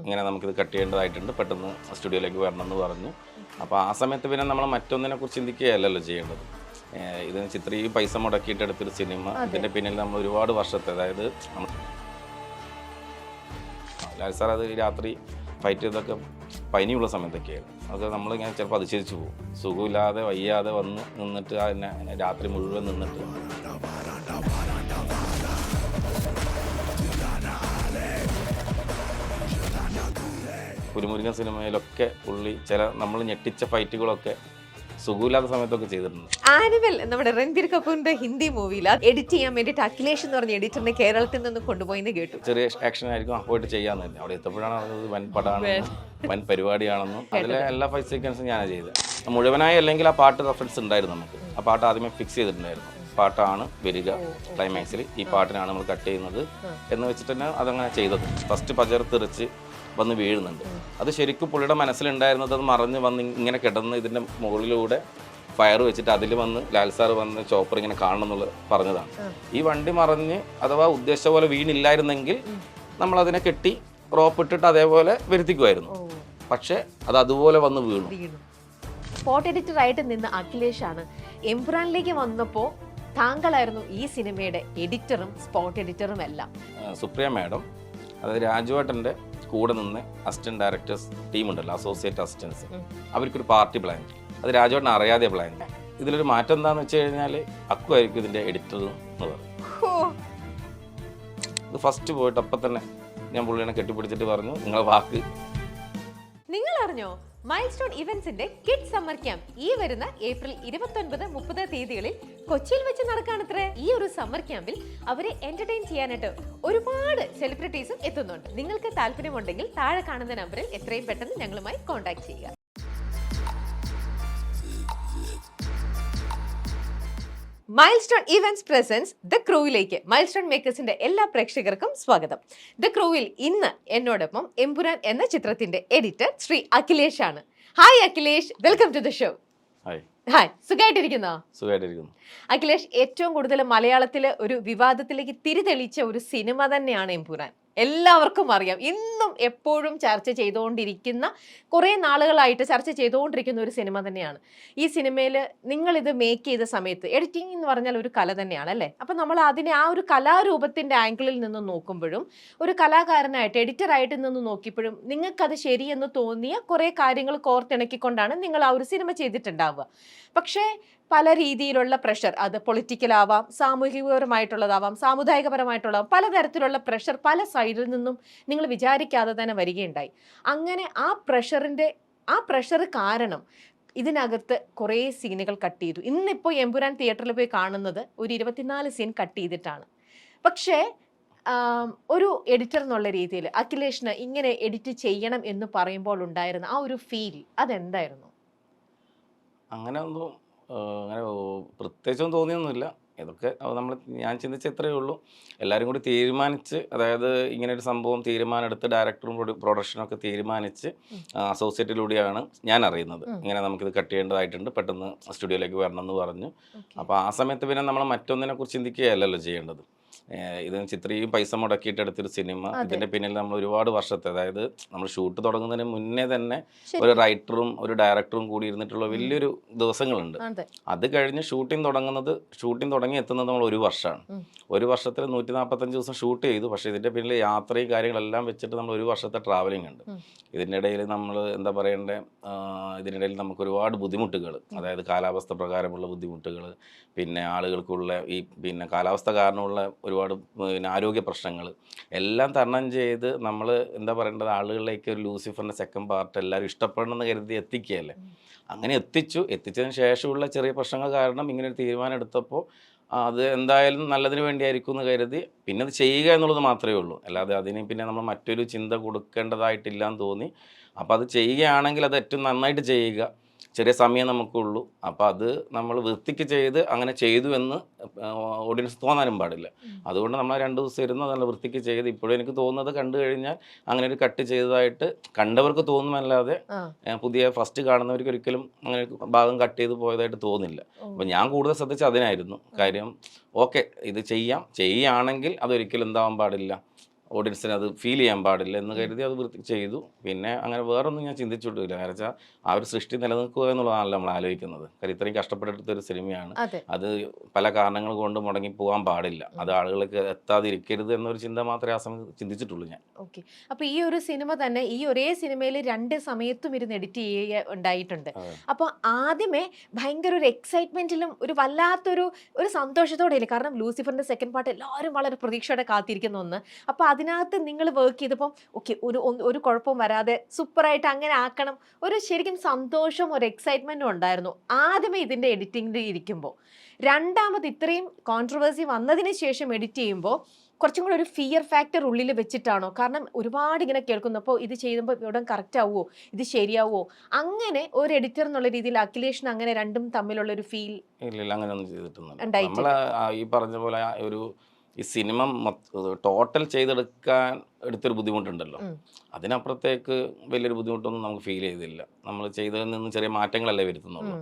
ഇങ്ങനെ നമുക്കിത് കട്ട് ചെയ്യേണ്ടതായിട്ടുണ്ട്, പെട്ടെന്ന് സ്റ്റുഡിയോയിലേക്ക് വരണം എന്ന് പറഞ്ഞു. അപ്പോൾ ആ സമയത്ത് പിന്നെ നമ്മൾ മറ്റൊന്നിനെ കുറിച്ച് ചിന്തിക്കുകയല്ലല്ലോ ചെയ്യേണ്ടത്. ഇതിന് ഇത്രയും പൈസ മുടക്കിയിട്ട് എടുത്തൊരു സിനിമ, ഇതിൻ്റെ പിന്നിൽ നമ്മൾ ഒരുപാട് വർഷത്തെ, അതായത് ലാൽ സാർ അത് രാത്രി ഫൈറ്റ് ചെയ്തൊക്കെ പനിയുള്ള സമയത്തൊക്കെയായിരുന്നു. അത് നമ്മളിങ്ങനെ ചിലപ്പോൾ അതിശയിച്ചു പോകും. സുഖമില്ലാതെ വയ്യാതെ വന്ന് നിന്നിട്ട് അതിനെ രാത്രി മുഴുവൻ നിന്നിട്ട് കുരുമുരുകൻ സിനിമയിലൊക്കെ പുള്ളി ചില നമ്മൾ ഞെട്ടിച്ച ഫൈറ്റുകളൊക്കെ സുഖമില്ലാത്ത സമയത്തൊക്കെ ചെയ്തിട്ടുണ്ട്. ആനിമൽ നമ്മുടെ രൺബീർ കപൂറിന്റെ ഹിന്ദി മൂവിയിൽ എഡിറ്റ് ചെയ്യാൻ വേണ്ടിയിട്ട് അഖിലേഷ് എന്ന് പറഞ്ഞ എഡിറ്ററിനെ കേരളത്തിൽ നിന്ന് കൊണ്ടുപോയിന്ന് കേട്ടു. ചെറിയ ആക്ഷൻ ആയിരിക്കും, പോയിട്ട് ചെയ്യാന്ന് തന്നെ. അവിടെ എത്തപ്പോഴാണ് അറിഞ്ഞത് വൻ പടമാണെന്നും വൻ പരിപാടിയാണെന്നും. അതിലെ എല്ലാ 5 സെക്കൻഡ്സും ഞാനാണ് ചെയ്തത്. മുഴുവനായി അല്ലെങ്കിൽ ആ പാട്ട് റെഫറൻസ് ഉണ്ടായിരുന്നു നമുക്ക്. ആ പാട്ട് ആദ്യമേ ഫിക്സ് ചെയ്തിട്ടുണ്ടായിരുന്നു. പാട്ടാണ് വരിക ക്ലൈമാക്സിൽ, ഈ പാട്ടിനാണ് നമ്മൾ കട്ട് ചെയ്യുന്നത് എന്ന് വെച്ചിട്ട് തന്നെ അതങ്ങനെ ചെയ്തത്. ഫസ്റ്റ് പചർത്തെറിച്ച് വന്ന് വീഴുന്നുണ്ട്. അത് ശരിക്കും പുള്ളിയുടെ മനസ്സിലുണ്ടായിരുന്നത് അത് മറിഞ്ഞ് വന്ന് ഇങ്ങനെ കിടന്ന് ഇതിൻ്റെ മുകളിലൂടെ ഫയർ വെച്ചിട്ട് അതിൽ വന്ന് ലാൽ സാർ വന്ന് ചോപ്പർ ഇങ്ങനെ കാണണം എന്നുള്ളത് പറഞ്ഞതാണ്. ഈ വണ്ടി മറിഞ്ഞ് അഥവാ ഉദ്ദേശിച്ച പോലെ വീണില്ലായിരുന്നെങ്കിൽ നമ്മളതിനെ കെട്ടി റോപ്പ് ഇട്ടിട്ട് അതേപോലെ വരുത്തിക്കുമായിരുന്നു. പക്ഷേ അത് അതുപോലെ വന്ന് വീണു. സ്പോട്ട് എഡിറ്റർ ആയിട്ട് നിന്ന അഖിലേഷാണ് എംപുരാനിലേക്ക് വന്നപ്പോൾ താങ്കളായിരുന്നു ഈ സിനിമയുടെ എഡിറ്ററും സ്പോട്ട് എഡിറ്ററും എല്ലാം. സുപ്രിയ മാഡം, അതായത് രാജുവേട്ടൻ്റെ കൂടെ നിന്ന് അസിസ്റ്റന്റ് ഡയറക്ടേഴ്സ് ടീമുണ്ടല്ലോ, അസോസിയേറ്റ് അസിസ്റ്റൻസ്, അവർക്കൊരു പാർട്ടി പ്ലാൻ. അത് രാജുവേട്ടൻ അറിയാതെ പ്ലാൻ. ഇതിലൊരു മാറ്റം എന്താണെന്ന് വെച്ച് കഴിഞ്ഞാൽ അക്കു ആയിരിക്കും ഇതിൻ്റെ എഡിറ്റർ എന്ന് പറയും. ഇത് ഫസ്റ്റ് പോയിട്ട് അപ്പം തന്നെ ഞാൻ പുള്ളിനെ കെട്ടിപ്പിടിച്ചിട്ട് പറഞ്ഞു, നിങ്ങളെ വാക്ക്. നിങ്ങൾ അറിഞ്ഞോ, മൈൽ സ്റ്റോൺ ഇവന്റ്സിന്റെ കിഡ് സമ്മർ ക്യാമ്പ് ഈ വരുന്ന ഏപ്രിൽ 29, 30 തീയതികളിൽ കൊച്ചിയിൽ വെച്ച് നടക്കാണത്രേ. ഈ ഒരു സമ്മർ ക്യാമ്പിൽ അവരെ എന്റർടൈൻ ചെയ്യാനായിട്ട് ഒരുപാട് സെലിബ്രിറ്റീസും എത്തുന്നുണ്ട്. നിങ്ങൾക്ക് താല്പര്യമുണ്ടെങ്കിൽ താഴെ കാണുന്ന നമ്പറിൽ എത്രയും പെട്ടെന്ന് ഞങ്ങളുമായി കോൺടാക്ട് ചെയ്യുക. Milestone events presents the ക്രൂവിലേക്ക് മൈൽ സ്റ്റോൺ മേക്കേഴ്സിന്റെ എല്ലാ പ്രേക്ഷകർക്കും സ്വാഗതം. ദ ക്രൂവിൽ ഇന്ന് എന്നോടൊപ്പം എംപുരാൻ എന്ന ചിത്രത്തിന്റെ എഡിറ്റർ ശ്രീ അഖിലേഷ് ആണ്. Hi Akhilesh, welcome to the show. Hi, സുഖമായിട്ടിരിക്കുന്നോ? സുഖമായിട്ടിരിക്കുന്നു. അഖിലേഷ്, ഏറ്റവും കൂടുതൽ മലയാളത്തിലെ ഒരു വിവാദത്തിലേക്ക് തിരിതെളിച്ച ഒരു സിനിമ തന്നെയാണ് എംപുരാൻ. എല്ലാവർക്കും അറിയാം, ഇന്നും എപ്പോഴും ചർച്ച ചെയ്തുകൊണ്ടിരിക്കുന്ന, കുറേ നാളുകളായിട്ട് ചർച്ച ചെയ്തുകൊണ്ടിരിക്കുന്ന ഒരു സിനിമ തന്നെയാണ്. ഈ സിനിമയിൽ നിങ്ങളിത് മേക്ക് ചെയ്ത സമയത്ത് എഡിറ്റിംഗ് എന്ന് പറഞ്ഞാൽ ഒരു കല തന്നെയാണ് അല്ലേ? അപ്പം നമ്മൾ അതിനെ ആ ഒരു കലാരൂപത്തിൻ്റെ ആംഗിളിൽ നിന്ന് നോക്കുമ്പോഴും ഒരു കലാകാരനായിട്ട് എഡിറ്ററായിട്ട് നിന്ന് നോക്കിയപ്പോഴും നിങ്ങൾക്കത് ശരിയെന്ന് തോന്നിയ കുറേ കാര്യങ്ങൾ കോർത്തിണക്കിക്കൊണ്ടാണ് നിങ്ങൾ ആ ഒരു സിനിമ ചെയ്തിട്ടുണ്ടാവുക. പക്ഷേ പല രീതിയിലുള്ള പ്രഷർ, അത് പൊളിറ്റിക്കലാവാം, സാമൂഹികപരമായിട്ടുള്ളതാവാം, സാമുദായികപരമായിട്ടുള്ളതാവാം, പലതരത്തിലുള്ള പ്രഷർ പല സൈഡിൽ നിന്നും നിങ്ങൾ വിചാരിക്കാതെ തന്നെ വരികയുണ്ടായി. അങ്ങനെ ആ പ്രഷർ കാരണം ഇതിനകത്ത് കുറേ സീനുകൾ കട്ട് ചെയ്തു. ഇന്നിപ്പോൾ എംപുരാൻ തിയേറ്ററിൽ പോയി കാണുന്നത് ഒരു 24 സീൻ കട്ട് ചെയ്തിട്ടാണ്. പക്ഷേ ഒരു എഡിറ്റർ എന്നുള്ള രീതിയിൽ അഖിലേഷിന് ഇങ്ങനെ എഡിറ്റ് ചെയ്യണം എന്ന് പറയുമ്പോൾ ഉണ്ടായിരുന്ന ആ ഒരു ഫീൽ അതെന്തായിരുന്നു? അങ്ങനെ പ്രത്യേകിച്ചൊന്നും തോന്നിയൊന്നുമില്ല. ഇതൊക്കെ ഞാൻ ചിന്തിച്ച ഇത്രയേ ഉള്ളൂ. എല്ലാവരും കൂടി തീരുമാനിച്ച്, അതായത് ഇങ്ങനെ ഒരു സംഭവം തീരുമാനമെടുത്ത് ഡയറക്ടറും പ്രൊഡക്ഷനും ഒക്കെ തീരുമാനിച്ച് അസോസിയേറ്റിലൂടെയാണ് ഞാൻ അറിയുന്നത്. ഇങ്ങനെ നമുക്കിത് കട്ട് ചെയ്യേണ്ടതായിട്ടുണ്ട്, പെട്ടെന്ന് സ്റ്റുഡിയോയിലേക്ക് വരണം എന്ന് പറഞ്ഞു. അപ്പോൾ ആ സമയത്ത് പിന്നെ നമ്മൾ മറ്റൊന്നിനെ കുറിച്ച് ചിന്തിക്കുകയല്ലല്ലോ ചെയ്യേണ്ടത്. ഇതിന് ഇത്രയും പൈസ മുടക്കിയിട്ട് എടുത്തൊരു സിനിമ, ഇതിൻ്റെ പിന്നിൽ നമ്മൾ ഒരുപാട് വർഷത്തെ, അതായത് നമ്മൾ ഷൂട്ട് തുടങ്ങുന്നതിന് മുന്നേ തന്നെ ഒരു റൈറ്ററും ഒരു ഡയറക്ടറും കൂടി ഇരുന്നിട്ടുള്ള വലിയൊരു ദിവസങ്ങളുണ്ട്. അത് കഴിഞ്ഞ് ഷൂട്ടിംഗ് തുടങ്ങി എത്തുന്നത് നമ്മൾ 1 വർഷമാണ്. 1 വർഷത്തിൽ 145 ദിവസം ഷൂട്ട് ചെയ്തു. പക്ഷേ ഇതിൻ്റെ പിന്നിൽ യാത്രയും കാര്യങ്ങളെല്ലാം വെച്ചിട്ട് നമ്മൾ 1 വർഷത്തെ ട്രാവലിംഗ് ഉണ്ട്. ഇതിൻ്റെ ഇടയിൽ നമ്മൾ എന്താ പറയണ്ടേ, ഇതിനിടയിൽ നമുക്ക് ഒരുപാട് ബുദ്ധിമുട്ടുകൾ, അതായത് കാലാവസ്ഥ പ്രകാരമുള്ള ബുദ്ധിമുട്ടുകൾ, പിന്നെ ആളുകൾക്കുള്ള പിന്നെ കാലാവസ്ഥ കാരണമുള്ള ഒരുപാട് ആരോഗ്യ പ്രശ്നങ്ങൾ എല്ലാം തരണം ചെയ്ത് നമ്മൾ എന്താ പറയേണ്ടത്, ആളുകളിലേക്ക് ഒരു ലൂസിഫറിൻ്റെ സെക്കൻഡ് പാർട്ട് എല്ലാവരും ഇഷ്ടപ്പെടണമെന്ന് കരുതി എത്തിക്കുകയല്ലേ. അങ്ങനെ എത്തിച്ചതിന് ശേഷമുള്ള ചെറിയ പ്രശ്നങ്ങൾ കാരണം ഇങ്ങനെ ഒരു തീരുമാനം എടുത്തപ്പോൾ അത് എന്തായാലും നല്ലതിന് വേണ്ടിയായിരിക്കും എന്ന് കരുതി പിന്നെ അത് ചെയ്യുക എന്നുള്ളത് മാത്രമേ ഉള്ളൂ. അല്ലാതെ അതിന് പിന്നെ നമ്മൾ മറ്റൊരു ചിന്ത കൊടുക്കേണ്ടതായിട്ടില്ല എന്ന് തോന്നി. അപ്പോൾ അത് ചെയ്യുകയാണെങ്കിൽ അത് ഏറ്റവും നന്നായിട്ട് ചെയ്യുക, ചെറിയ സമയം നമുക്കുള്ളൂ. അപ്പോൾ അത് നമ്മൾ വൃത്തിക്ക് ചെയ്ത് അങ്ങനെ ചെയ്തു എന്ന് ഓഡിയൻസ് തോന്നാനും പാടില്ല. അതുകൊണ്ട് നമ്മൾ 2 ദിവസം ഇരുന്ന് നല്ല വൃത്തിക്ക് ചെയ്ത്, ഇപ്പോഴും എനിക്ക് തോന്നുന്നത് കണ്ടു കഴിഞ്ഞാൽ അങ്ങനെ ഒരു കട്ട് ചെയ്തതായിട്ട് കണ്ടവർക്ക് തോന്നുമല്ലാതെ പുതിയ ഫസ്റ്റ് കാണുന്നവർക്ക് ഒരിക്കലും അങ്ങനെ ഭാഗം കട്ട് ചെയ്ത് പോയതായിട്ട് തോന്നില്ല. അപ്പോൾ ഞാൻ കൂടുതൽ ശ്രദ്ധിച്ച് അതിനായിരുന്നു കാര്യം. ഓക്കെ, ഇത് ചെയ്യുകയാണെങ്കിൽ അതൊരിക്കലും എന്താവാൻ പാടില്ല, ഓഡിയൻസിന് അത് ഫീൽ ചെയ്യാൻ പാടില്ല എന്ന് കരുതി അത് ചെയ്തു. പിന്നെ അങ്ങനെ വേറൊന്നും ഞാൻ ചിന്തിച്ചിട്ടില്ല. കാരണം വെച്ചാൽ ആ ഒരു സൃഷ്ടി നിലനിൽക്കുക എന്നുള്ളതാണല്ലോ നമ്മൾ ആലോചിക്കുന്നത്. കാര്യം ഇത്രയും കഷ്ടപ്പെട്ടെടുത്തൊരു സിനിമയാണ്. അത് പല കാരണങ്ങൾ കൊണ്ട് മുടങ്ങി പോകാൻ പാടില്ല. അത് ആളുകൾക്ക് എത്താതിരിക്കരുത് എന്നൊരു ചിന്ത മാത്രമേ ആ സമയത്ത് ചിന്തിച്ചിട്ടുള്ളൂ ഞാൻ. ഓക്കെ. അപ്പൊ ഈ ഒരു സിനിമ തന്നെ ഈ ഒരേ സിനിമയിൽ 2 സമയത്തും ഇരുന്ന് എഡിറ്റ് ചെയ്യുക ഉണ്ടായിട്ടുണ്ട്. അപ്പൊ ആദ്യമേ ഭയങ്കര ഒരു എക്സൈറ്റ്മെന്റിലും ഒരു വല്ലാത്തൊരു സന്തോഷത്തോടെ ഇല്ല. കാരണം ലൂസിഫറിന്റെ സെക്കൻഡ് പാർട്ട് എല്ലാവരും വളരെ പ്രതീക്ഷയോടെ കാത്തിരിക്കുന്ന ഒന്ന്. അപ്പൊ അതിനകത്ത് നിങ്ങൾ വർക്ക് ചെയ്തപ്പം ഓക്കെ ഒരു കുഴപ്പവും വരാതെ സൂപ്പറായിട്ട് അങ്ങനെ ആക്കണം, ഒരു ശരിക്കും സന്തോഷം ഒരു എക്സൈറ്റ്മെന്റും ഉണ്ടായിരുന്നു ആദ്യമേ ഇതിന്റെ എഡിറ്റിംഗിൽ ഇരിക്കുമ്പോൾ. രണ്ടാമത് ഇത്രയും കോൺട്രവേഴ്സി വന്നതിന് ശേഷം എഡിറ്റ് ചെയ്യുമ്പോൾ കുറച്ചും കൂടെ ഒരു ഫിയർ ഫാക്ടർ ഉള്ളിൽ വെച്ചിട്ടാണോ? കാരണം ഒരുപാട് ഇങ്ങനെ കേൾക്കുന്നപ്പോൾ ഇത് ചെയ്യുമ്പോൾ ഇവിടെ കറക്റ്റ് ആവുമോ, ഇത് ശരിയാവുമോ, അങ്ങനെ ഒരു എഡിറ്റർ എന്നുള്ള രീതിയിൽ അഖിലേഷിന് അങ്ങനെ രണ്ടും തമ്മിലുള്ള ഒരു ഫീൽ? ഇല്ല, അങ്ങനെയൊന്നും ചെയ്തിട്ടൊന്നും. നമ്മൾ ഈ പറഞ്ഞ പോലെ ഈ സിനിമ ടോട്ടൽ ചെയ്തെടുക്കാൻ എടുത്തൊരു ബുദ്ധിമുട്ടുണ്ടല്ലോ, അതിനപ്പുറത്തേക്ക് വലിയൊരു ബുദ്ധിമുട്ടൊന്നും നമുക്ക് ഫീൽ ചെയ്തില്ല. നമ്മൾ ചെയ്തതിൽ നിന്ന് ചെറിയ മാറ്റങ്ങളല്ലേ വരുത്തുന്നുള്ളൂ.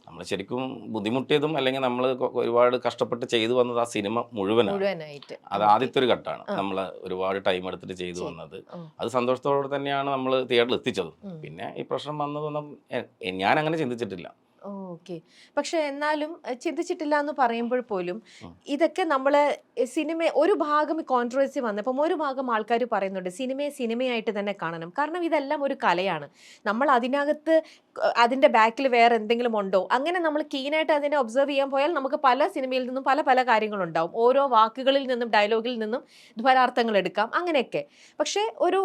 നമ്മൾ ശരിക്കും ബുദ്ധിമുട്ടിയതും അല്ലെങ്കിൽ നമ്മൾ ഒരുപാട് കഷ്ടപ്പെട്ട് ചെയ്തു വന്നത് ആ സിനിമ മുഴുവനായിട്ട്. അത് ആദ്യത്തെ ഒരു ഘട്ടമാണ്. നമ്മൾ ഒരുപാട് ടൈം എടുത്തിട്ട് ചെയ്തു വന്നത്. അത് സന്തോഷത്തോടെ തന്നെയാണ് നമ്മൾ തിയേറ്ററിൽ എത്തിച്ചത്. പിന്നെ ഈ പ്രശ്നം വന്നതൊന്നും ഞാൻ അങ്ങനെ ചിന്തിച്ചിട്ടില്ല. ഓക്കെ. പക്ഷെ എന്നാലും ചിന്തിച്ചിട്ടില്ല എന്ന് പറയുമ്പോൾ പോലും ഇതൊക്കെ നമ്മൾ സിനിമ ഒരു ഭാഗം കോൺട്രവേഴ്സി വന്നപ്പം ഒരു ഭാഗം ആൾക്കാർ പറയുന്നുണ്ട് സിനിമയെ സിനിമയായിട്ട് തന്നെ കാണണം. കാരണം ഇതെല്ലാം ഒരു കലയാണ്. നമ്മൾ അതിനകത്ത് അതിൻ്റെ ബാക്കിൽ വേറെ എന്തെങ്കിലും ഉണ്ടോ, അങ്ങനെ നമ്മൾ കീനായിട്ട് അതിനെ ഒബ്സർവ് ചെയ്യാൻ പോയാൽ നമുക്ക് പല സിനിമയിൽ നിന്നും പല പല കാര്യങ്ങളുണ്ടാവും. ഓരോ വാക്കുകളിൽ നിന്നും ഡയലോഗിൽ നിന്നും ദ്വരാർത്ഥങ്ങൾ എടുക്കാം, അങ്ങനെയൊക്കെ. പക്ഷേ ഒരു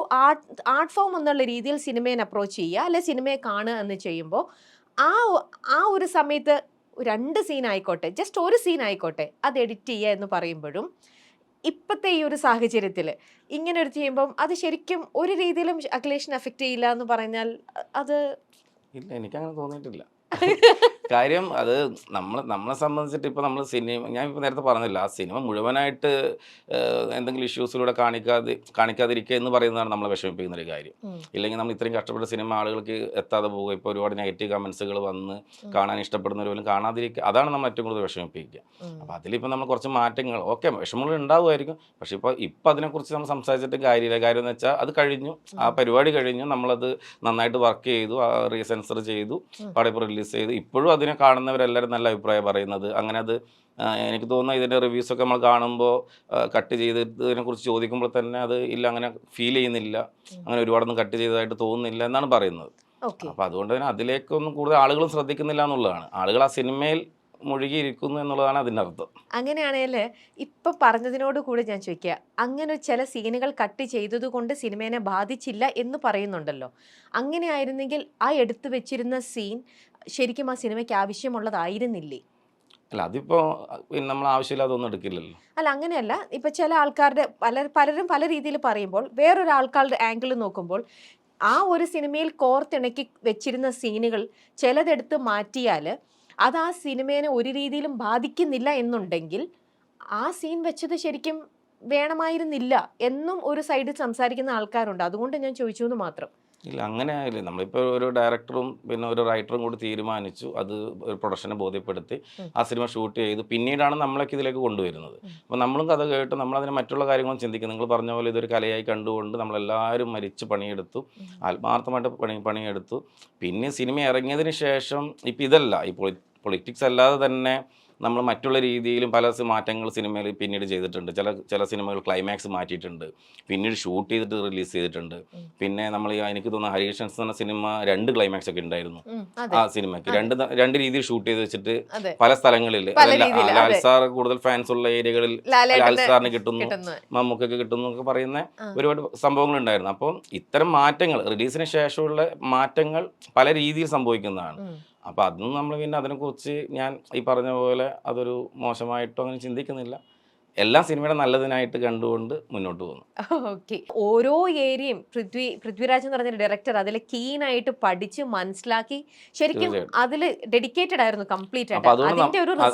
ആർട്ട് ഫോം എന്നുള്ള രീതിയിൽ സിനിമയെ അപ്രോച്ച് ചെയ്യുക, അല്ലെ സിനിമയെ കാണുക എന്ന് ചെയ്യുമ്പോൾ ആ ഒരു സമയത്ത് 2 സീൻ ആയിക്കോട്ടെ, ജസ്റ്റ് ഒരു സീൻ ആയിക്കോട്ടെ, അത് എഡിറ്റ് ചെയ്യുക എന്ന് പറയുമ്പോഴും ഇപ്പോഴത്തെ ഈ ഒരു സാഹചര്യത്തിൽ ഇങ്ങനെ ഒരു ചെയ്യുമ്പം അത് ശരിക്കും ഒരു രീതിയിലും അഖിലേഷിനെ അഫക്റ്റ് ചെയ്യില്ല എന്ന് പറഞ്ഞാൽ അത് ഇല്ല, എനിക്കങ്ങനെ തോന്നിയിട്ടില്ല. കാര്യം അത് നമ്മളെ സംബന്ധിച്ചിട്ട് ഇപ്പോൾ നമ്മൾ സിനിമ, ഞാൻ ഇപ്പോൾ നേരത്തെ പറഞ്ഞില്ല, ആ സിനിമ മുഴുവനായിട്ട് എന്തെങ്കിലും ഇഷ്യൂസിലൂടെ കാണിക്കാതിരിക്കുക എന്ന് പറയുന്നതാണ് നമ്മളെ വിഷമിപ്പിക്കുന്ന ഒരു കാര്യം. ഇല്ലെങ്കിൽ നമ്മൾ ഇത്രയും കഷ്ടപ്പെട്ട സിനിമ ആളുകൾക്ക് എത്താതെ പോകുക, ഇപ്പോൾ ഒരുപാട് നെഗറ്റീവ് കമൻസുകൾ വന്ന് കാണാൻ ഇഷ്ടപ്പെടുന്നവർ പോലും കാണാതിരിക്കുക, അതാണ് നമ്മൾ ഏറ്റവും കൂടുതൽ വിഷമിപ്പിക്കുക. അപ്പോൾ അതിലിപ്പോൾ നമ്മൾ കുറച്ച് മാറ്റങ്ങൾ, ഓക്കെ വിഷമങ്ങൾ ഉണ്ടാവുമായിരിക്കും, പക്ഷേ ഇപ്പോൾ അതിനെക്കുറിച്ച് നമ്മൾ സംസാരിച്ചിട്ട് കാര്യമില്ല. കാര്യം എന്ന് വെച്ചാൽ അത് കഴിഞ്ഞു, ആ പരിപാടി കഴിഞ്ഞു, നമ്മളത് നന്നായിട്ട് വർക്ക് ചെയ്തു, റീസെൻസർ ചെയ്തു, പടം ഇപ്പോൾ റിലീസ് ചെയ്തു. ഇപ്പോഴും അതിനെ കാണുന്നവരെല്ലാവരും നല്ല അഭിപ്രായം പറയുന്നത്. അങ്ങനെ അത് എനിക്ക് തോന്നുന്നു ഇതിൻ്റെ റിവ്യൂസൊക്കെ നമ്മൾ കാണുമ്പോൾ കട്ട് ചെയ്തതിനെ കുറിച്ച് ചോദിക്കുമ്പോൾ തന്നെ അത് ഇല്ല, അങ്ങനെ ഫീൽ ചെയ്യുന്നില്ല, അങ്ങനെ ഒരുപാടൊന്നും കട്ട് ചെയ്തതായിട്ട് തോന്നുന്നില്ല എന്നാണ് പറയുന്നത്. അപ്പോൾ അതുകൊണ്ട് തന്നെ അതിലേക്കൊന്നും കൂടുതൽ ആളുകളും ശ്രദ്ധിക്കുന്നില്ല എന്നുള്ളതാണ്. ആളുകൾ ആ സിനിമയിൽ മുഴുകിയിരിക്കുന്നു എന്നുള്ളതാണ് അതിൻ്റെ അർത്ഥം. അങ്ങനെയാണെങ്കിൽ ഇപ്പൊ പറഞ്ഞതിനോട് കൂടി ഞാൻ ചോദിക്കുക, അങ്ങനെ ചില സീനുകൾ കട്ട് ചെയ്തത് കൊണ്ട് സിനിമേനെ ബാധിച്ചില്ല എന്ന് പറയുന്നുണ്ടല്ലോ. അങ്ങനെ ആയിരുന്നെങ്കിൽ ആ എടുത്തു വെച്ചിരുന്ന സീൻ ശരിക്കും ആ സിനിമയ്ക്ക് ആവശ്യമുള്ളതായിരുന്നില്ലേ? അല്ല, അതിപ്പോൾ നമ്മൾ ആവശ്യമില്ലാതെ ഒന്നും എടുക്കില്ലല്ലോ. അല്ല, അങ്ങനെയല്ല. ഇപ്പൊ ചില ആൾക്കാരുടെ പലരും പല രീതിയിൽ പറയുമ്പോൾ വേറൊരാൾക്കാരുടെ ആംഗിൾ നോക്കുമ്പോൾ ആ ഒരു സിനിമയിൽ കോർത്തിണക്കി വെച്ചിരുന്ന സീനുകൾ ചിലതെടുത്ത് മാറ്റിയാൽ അത് ആ സിനിമേനെ ഒരു രീതിയിലും ബാധിക്കുന്നില്ല എന്നുണ്ടെങ്കിൽ ആ സീൻ വെച്ചത് ശരിക്കും വേണമായിരുന്നില്ല എന്നും ഒരു സൈഡിൽ സംസാരിക്കുന്ന ആൾക്കാരുണ്ട്. അതുകൊണ്ട് ഞാൻ ചോദിച്ചു എന്ന് മാത്രം. ഇല്ല, അങ്ങനെ ആയില്ലേ. നമ്മളിപ്പോൾ ഒരു ഡയറക്ടറും പിന്നെ ഒരു റൈറ്ററും കൂടി തീരുമാനിച്ചു, അത് ഒരു പ്രൊഡക്ഷനെ ബോധ്യപ്പെടുത്തി ആ സിനിമ ഷൂട്ട് ചെയ്തു, പിന്നീടാണ് നമ്മളൊക്കെ ഇതിലേക്ക് കൊണ്ടുവരുന്നത്. അപ്പോൾ നമ്മളും കഥ കേട്ട് നമ്മളതിന് മറ്റുള്ള കാര്യങ്ങളും ചിന്തിക്കും. നിങ്ങൾ പറഞ്ഞ പോലെ ഇതൊരു കലയായി കണ്ടുകൊണ്ട് നമ്മളെല്ലാവരും മരിച്ച് പണിയെടുത്തു, ആത്മാർത്ഥമായിട്ട് പണിയെടുത്തു. പിന്നെ സിനിമ ഇറങ്ങിയതിന് ശേഷം ഇപ്പം ഇതല്ല, ഈ പൊളിറ്റിക്സ് അല്ലാതെ തന്നെ നമ്മൾ മറ്റുള്ള രീതിയിലും പല മാറ്റങ്ങൾ സിനിമയിൽ പിന്നീട് ചെയ്തിട്ടുണ്ട്. ചില സിനിമകൾ ക്ലൈമാക്സ് മാറ്റിയിട്ടുണ്ട്, പിന്നീട് ഷൂട്ട് ചെയ്തിട്ട് റിലീസ് ചെയ്തിട്ടുണ്ട്. പിന്നെ നമ്മൾ എനിക്ക് തോന്നുന്നു ഹരീഷൻസ് എന്ന സിനിമ 2 ക്ലൈമാക്സ് ഒക്കെ ഉണ്ടായിരുന്നു ആ സിനിമയ്ക്ക്. രണ്ട് രീതിയിൽ ഷൂട്ട് ചെയ്ത് വെച്ചിട്ട് പല സ്ഥലങ്ങളിൽ, ലാൽ സാർ കൂടുതൽ ഫാൻസ് ഉള്ള ഏരിയകളിൽ ലാൽ സാറിന് കിട്ടുന്നു, മമ്മൂക്കൊക്കെ കിട്ടുന്നു എന്നൊക്കെ പറയുന്ന ഒരുപാട് സംഭവങ്ങൾ ഉണ്ടായിരുന്നു. അപ്പം ഇത്തരം മാറ്റങ്ങൾ റിലീസിന് ശേഷമുള്ള മാറ്റങ്ങൾ പല രീതിയിൽ സംഭവിക്കുന്നതാണ്. അപ്പോൾ അതൊന്നും നമ്മൾ പിന്നെ അതിനെക്കുറിച്ച് ഞാൻ ഈ പറഞ്ഞ പോലെ അതൊരു മോശമായിട്ടോ അങ്ങനെ ചിന്തിക്കുന്നില്ല. എല്ലാ സിനിമയുടെ നല്ലതിനായിട്ട് കണ്ടുകൊണ്ട് മുന്നോട്ട് പോകുന്നു. ഓക്കെ. ഓരോ ഏരിയയും പൃഥ്വിരാജ് എന്ന് പറഞ്ഞ ഡയറക്ടർ അതിൽ കീനായിട്ട് പഠിച്ച് മനസ്സിലാക്കി ശരിക്കും അതിൽ ഡെഡിക്കേറ്റഡ് ആയിരുന്നു കംപ്ലീറ്റ് ആയിട്ട്.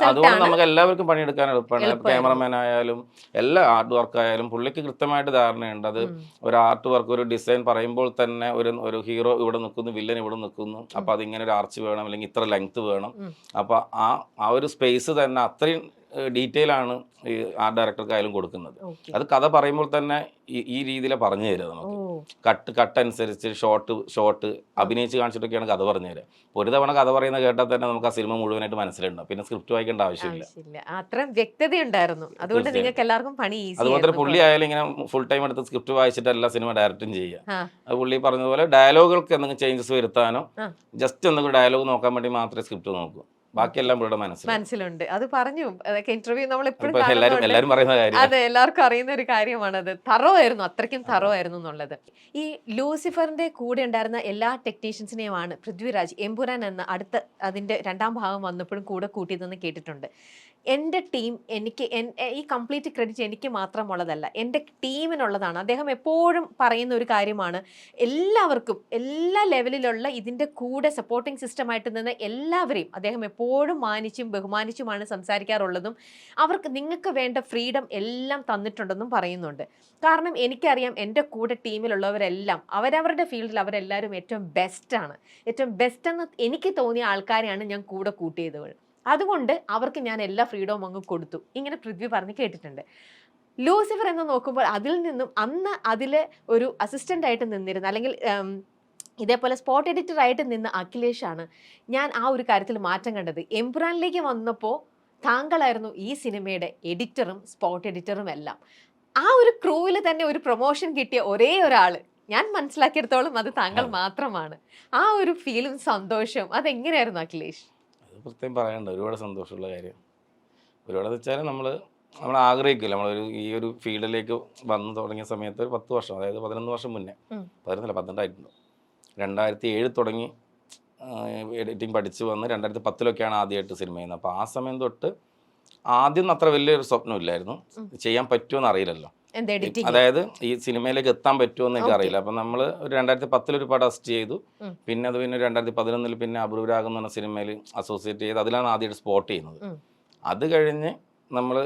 അതുകൊണ്ട് നമുക്ക് എല്ലാവർക്കും പണിയെടുക്കാൻ എളുപ്പമാണ്. ക്യാമറമാൻ ആയാലും എല്ലാ ആർട്ട് വർക്ക് ആയാലും പുള്ളിക്ക് കൃത്യമായിട്ട് ധാരണയുണ്ട്. അത് ഒരു ആർട്ട് വർക്ക്, ഒരു ഡിസൈൻ പറയുമ്പോൾ തന്നെ ഒരു ഹീറോ ഇവിടെ നിൽക്കുന്നു, വില്ലൻ ഇവിടെ നിൽക്കുന്നു, അപ്പോൾ അതിങ്ങനെ ഒരു ആർച്ച് വേണം, അല്ലെങ്കിൽ ഇത്ര ലെങ്ത് വേണം. അപ്പോൾ ആ ഒരു സ്പേസ് തന്നെ അത്രയും ഡീറ്റെയിൽ ആണ് ഈ ആർട്ട് ഡയറക്ടർക്കായാലും കൊടുക്കുന്നത്. ഓക്കെ. അത് കഥ പറയുമ്പോൾ തന്നെ ഈ രീതിയിലാണ് പറഞ്ഞു തരിക ഓ. നമുക്ക്. കട്ട് അനുസരിച്ച് ഷോട്ട് അഭിനയിച്ച് കാണിച്ചിട്ടൊക്കെയാണ് കഥ പറഞ്ഞു തരിക. ഒരു തവണ കഥ പറയുന്നത് കേട്ടാൽ തന്നെ നമുക്ക് ആ സിനിമ മുഴുവനായിട്ട് മനസ്സിലുണ്ടാവും. പിന്നെ സ്ക്രിപ്റ്റ് വായിക്കേണ്ട ആവശ്യമില്ല. അത്രയും വ്യക്തത ഉണ്ടായിരുന്നു. അതുകൊണ്ട് നിങ്ങൾക്ക് എല്ലാവർക്കും പണി ഈസി. അതുപോലെ തന്നെ പുള്ളി ആയാലും ഇങ്ങനെ ഫുൾ ടൈം എടുത്ത് സ്ക്രിപ്റ്റ് വായിച്ചിട്ട് എല്ലാ സിനിമ ഡയറക്റ്റും ചെയ്യുക. ആ. അത് പുള്ളി പറഞ്ഞതുപോലെ ഡയലോഗുകൾക്ക് എന്തെങ്കിലും ചേഞ്ചസ് വരുത്താനോ ആ. ജസ്റ്റ് എന്തെങ്കിലും ഡയലോഗ് നോക്കാൻ വേണ്ടി മാത്രമേ സ്ക്രിപ്റ്റ് നോക്കൂ. ബാക്കിയെല്ലാം പുള്ളിയുടെ മനസ്സിലുണ്ട്. അത് പറഞ്ഞു അതൊക്കെ ഇന്റർവ്യൂ നമ്മൾ എപ്പോഴും എല്ലാവരും പറയുന്ന കാര്യം. അതെ, എല്ലാവർക്കും അറിയുന്ന ഒരു കാര്യമാണത്. തറോ ആയിരുന്നു, അത്രയ്ക്കും തറോ ആയിരുന്നു എന്നുള്ളത്. ഈ ലൂസിഫറിന്റെ കൂടെ ഉണ്ടായിരുന്ന എല്ലാ ടെക്നീഷ്യൻസിനെയുമാണ് പൃഥ്വിരാജ് എമ്പുരാൻ എന്ന അടുത്ത അതിന്റെ 2ാം ഭാഗം വന്നപ്പോഴും കൂടെ കൂട്ടിയതെന്ന് കേട്ടിട്ടുണ്ട്. എൻ്റെ ടീം എനിക്ക് ഈ കംപ്ലീറ്റ് ക്രെഡിറ്റ് എനിക്ക് മാത്രമുള്ളതല്ല, എൻ്റെ ടീമിനുള്ളതാണ്. അദ്ദേഹം എപ്പോഴും പറയുന്ന ഒരു കാര്യമാണ്, എല്ലാവർക്കും എല്ലാ ലെവലിലുള്ള ഇതിൻ്റെ കൂടെ സപ്പോർട്ടിംഗ് സിസ്റ്റമായിട്ട് നിന്ന് എല്ലാവരെയും അദ്ദേഹം എപ്പോഴും മാനിച്ചും ബഹുമാനിച്ചുമാണ് സംസാരിക്കാറുള്ളതും അവർക്ക് നിങ്ങൾക്ക് വേണ്ട ഫ്രീഡം എല്ലാം തന്നിട്ടുണ്ടെന്നും പറയുന്നുണ്ട്. കാരണം എനിക്കറിയാം എൻ്റെ കൂടെ ടീമിലുള്ളവരെല്ലാം അവരവരുടെ ഫീൽഡിൽ അവരെല്ലാവരും ഏറ്റവും ബെസ്റ്റാണ്. ഏറ്റവും ബെസ്റ്റ് എന്ന് എനിക്ക് തോന്നിയ ആൾക്കാരെയാണ് ഞാൻ കൂടെ കൂട്ടിയത്. അതുകൊണ്ട് അവർക്ക് ഞാൻ എല്ലാ ഫ്രീഡവും അങ്ങ് കൊടുത്തു. ഇങ്ങനെ പൃഥ്വി പറഞ്ഞ് കേട്ടിട്ടുണ്ട്. ലൂസിഫർ എന്ന് നോക്കുമ്പോൾ അതിൽ നിന്നും അന്ന് അതിൽ ഒരു അസിസ്റ്റൻ്റ് ആയിട്ട് നിന്നിരുന്ന അല്ലെങ്കിൽ ഇതേപോലെ സ്പോട്ട് എഡിറ്റർ ആയിട്ട് നിന്ന അഖിലേഷാണ് ഞാൻ ആ ഒരു കാര്യത്തിൽ മാറ്റം കണ്ടത്. എംപുരാനിലേക്ക് വന്നപ്പോൾ താങ്കളായിരുന്നു ഈ സിനിമയുടെ എഡിറ്ററും സ്പോട്ട് എഡിറ്ററും എല്ലാം. ആ ഒരു ക്രൂവിൽ തന്നെ ഒരു പ്രൊമോഷൻ കിട്ടിയ ഒരേ ഒരാൾ ഞാൻ മനസ്സിലാക്കിയെടുത്തോളം അത് താങ്കൾ മാത്രമാണ്. ആ ഒരു ഫീലും സന്തോഷവും അതെങ്ങനെയായിരുന്നു അഖിലേഷ്? പ്രത്യേകം പറയണ്ട, ഒരുപാട് സന്തോഷമുള്ള കാര്യം. ഒരുപാടെന്ന് വെച്ചാൽ നമ്മൾ ആഗ്രഹിക്കില്ല, ഈ ഒരു ഫീൽഡിലേക്ക് വന്നു തുടങ്ങിയ സമയത്ത് ഒരു 10 വർഷം, അതായത് 11 വർഷം മുന്നേ, 12 ആയിട്ടുണ്ട്. 2007 തുടങ്ങി എഡിറ്റിംഗ് പഠിച്ച് വന്ന് 2010 ആദ്യമായിട്ട് സിനിമ ചെയ്യുന്നത്. അപ്പോൾ ആ സമയം തൊട്ട് ആദ്യം അത്ര വലിയൊരു സ്വപ്നമില്ലായിരുന്നു, ചെയ്യാൻ പറ്റുമെന്ന് അറിയില്ലല്ലോ. അതായത് ഈ സിനിമയിലേക്ക് എത്താൻ പറ്റുമെന്ന് എനിക്ക് അറിയില്ല. അപ്പം നമ്മൾ ഒരു 2010 ഒരു പടം അസിസ്റ്റ് ചെയ്തു. പിന്നെ 2011 പിന്നെ അപൂർവരാഗം എന്ന് പറഞ്ഞ സിനിമയിൽ അസോസിയേറ്റ് ചെയ്ത് അതിലാണ് ആദ്യമായിട്ട് സ്പോട്ട് ചെയ്യുന്നത്. അത് കഴിഞ്ഞ് നമ്മൾ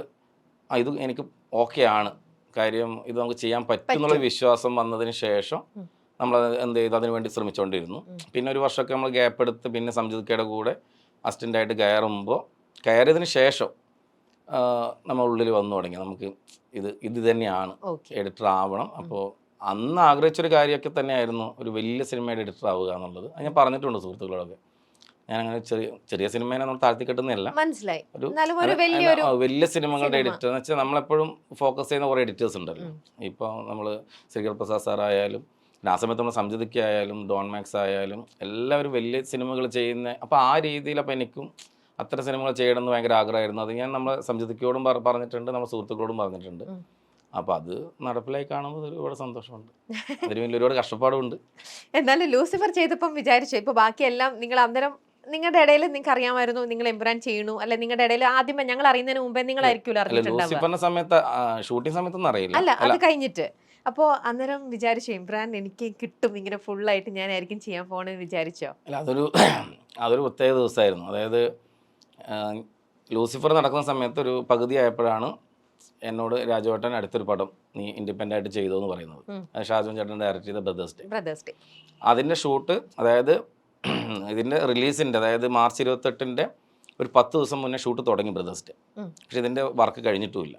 ഇത് എനിക്ക് ഓക്കെ ആണ്, കാര്യം ഇത് നമുക്ക് ചെയ്യാൻ പറ്റും എന്നുള്ള വിശ്വാസം വന്നതിന് ശേഷം നമ്മൾ എന്ത് ചെയ്തു, അതിനു വേണ്ടി ശ്രമിച്ചുകൊണ്ടിരുന്നു. പിന്നെ ഒരു വർഷമൊക്കെ നമ്മൾ ഗ്യാപ്പ് എടുത്ത് പിന്നെ സംജിത്കയുടെ കൂടെ അസിസ്റ്റൻ്റായിട്ട് കയറിയതിന് ശേഷം നമ്മൾ ഉള്ളിൽ വന്നു തുടങ്ങി, നമുക്ക് ഇത് തന്നെയാണ് എഡിറ്റർ ആവണം. അപ്പോൾ അന്ന് ആഗ്രഹിച്ചൊരു കാര്യമൊക്കെ തന്നെയായിരുന്നു ഒരു വലിയ സിനിമയുടെ എഡിറ്റർ ആവുക എന്നുള്ളത്. അത് ഞാൻ പറഞ്ഞിട്ടുണ്ട് സുഹൃത്തുക്കളോടൊക്കെ. ഞാനങ്ങനെ ചെറിയ സിനിമേനെ നമ്മൾ താഴ്ത്തി കെട്ടുന്നില്ല, ഒരു വലിയ സിനിമകളുടെ എഡിറ്റർ എന്ന് വെച്ചാൽ നമ്മളെപ്പോഴും ഫോക്കസ് ചെയ്യുന്ന കുറേ എഡിറ്റേഴ്സ് ഉണ്ടല്ലോ. ഇപ്പോൾ നമ്മൾ ശ്രീകർ പ്രസാദ് സാർ ആയാലും ആ സമയത്ത് നമ്മൾ സംജിത്ക ആയാലും ഡോൺ മാക്സ് ആയാലും എല്ലാവരും വലിയ സിനിമകൾ ചെയ്യുന്ന. അപ്പോൾ ആ രീതിയിൽ അപ്പോൾ എനിക്കും അത്തരം സിനിമകൾ ചെയ്യണമെന്ന് ഭയങ്കര ആഗ്രഹമായിരുന്നു. അത് ഞാൻ നമ്മളെ സംജിതയോടും പറഞ്ഞിട്ടുണ്ട്, നമ്മുടെ സുഹൃത്തുക്കളോടും പറഞ്ഞിട്ടുണ്ട്. അപ്പോൾ അത് നടപ്പിലായി കാണുമ്പോൾ ഒരുപാട് സന്തോഷമുണ്ട്, അതിന് വേണ്ടി ഒരുപാട് കഷ്ടപ്പാടുമുണ്ട്. എന്നാലും ലൂസിഫർ ചെയ്തപ്പം വിചാരിച്ചു ഇപ്പോൾ ബാക്കിയെല്ലാം നിങ്ങൾ അന്നേരം നിങ്ങളുടെ ഇടയിൽ നിങ്ങൾക്ക് അറിയാമായിരുന്നു നിങ്ങൾ എംപുരാൻ ചെയ്യണു, അല്ലെ നിങ്ങളുടെ ഇടയിൽ ആദ്യമേ ഞങ്ങൾ അറിയുന്നതിന് മുമ്പേ നിങ്ങളായിരിക്കും ലൂസിഫറിന്റെ സമയത്ത് ഷൂട്ടിംഗ് സമയത്തൊന്നും അറിയില്ല, അല്ല അത് കഴിഞ്ഞിട്ട്. അപ്പോൾ അന്നേരം വിചാരിച്ചു എംപുരാൻ എനിക്ക് കിട്ടും, ഇങ്ങനെ ഫുള്ളായിട്ട് ഞാനായിരിക്കും ചെയ്യാൻ പോകണമെന്ന് വിചാരിച്ചോ? അല്ല, അതൊരു പ്രത്യേക ദിവസമായിരുന്നു. അതായത് ലൂസിഫർ നടക്കുന്ന സമയത്ത് ഒരു പകുതി ആയപ്പോഴാണ് എന്നോട് രാജുവേട്ടൻ അടുത്തൊരു പടം നീ ഇൻഡിപെൻഡൻ്റ് ആയിട്ട് ചെയ്തു എന്ന് പറയുന്നത്. അത് ഷാജോൻ ചേട്ടൻ ഡയറക്റ്റ് ചെയ്ത ബ്രദേഴ്സ് ഡേ. അതിൻ്റെ ഷൂട്ട്, അതായത് ഇതിൻ്റെ റിലീസിൻ്റെ, അതായത് മാർച്ച് 28 ഒരു 10 ദിവസം മുന്നേ ഷൂട്ട് തുടങ്ങി ബ്രദേഴ്സ് ഡേ. പക്ഷെ ഇതിൻ്റെ വർക്ക് കഴിഞ്ഞിട്ടുമില്ല.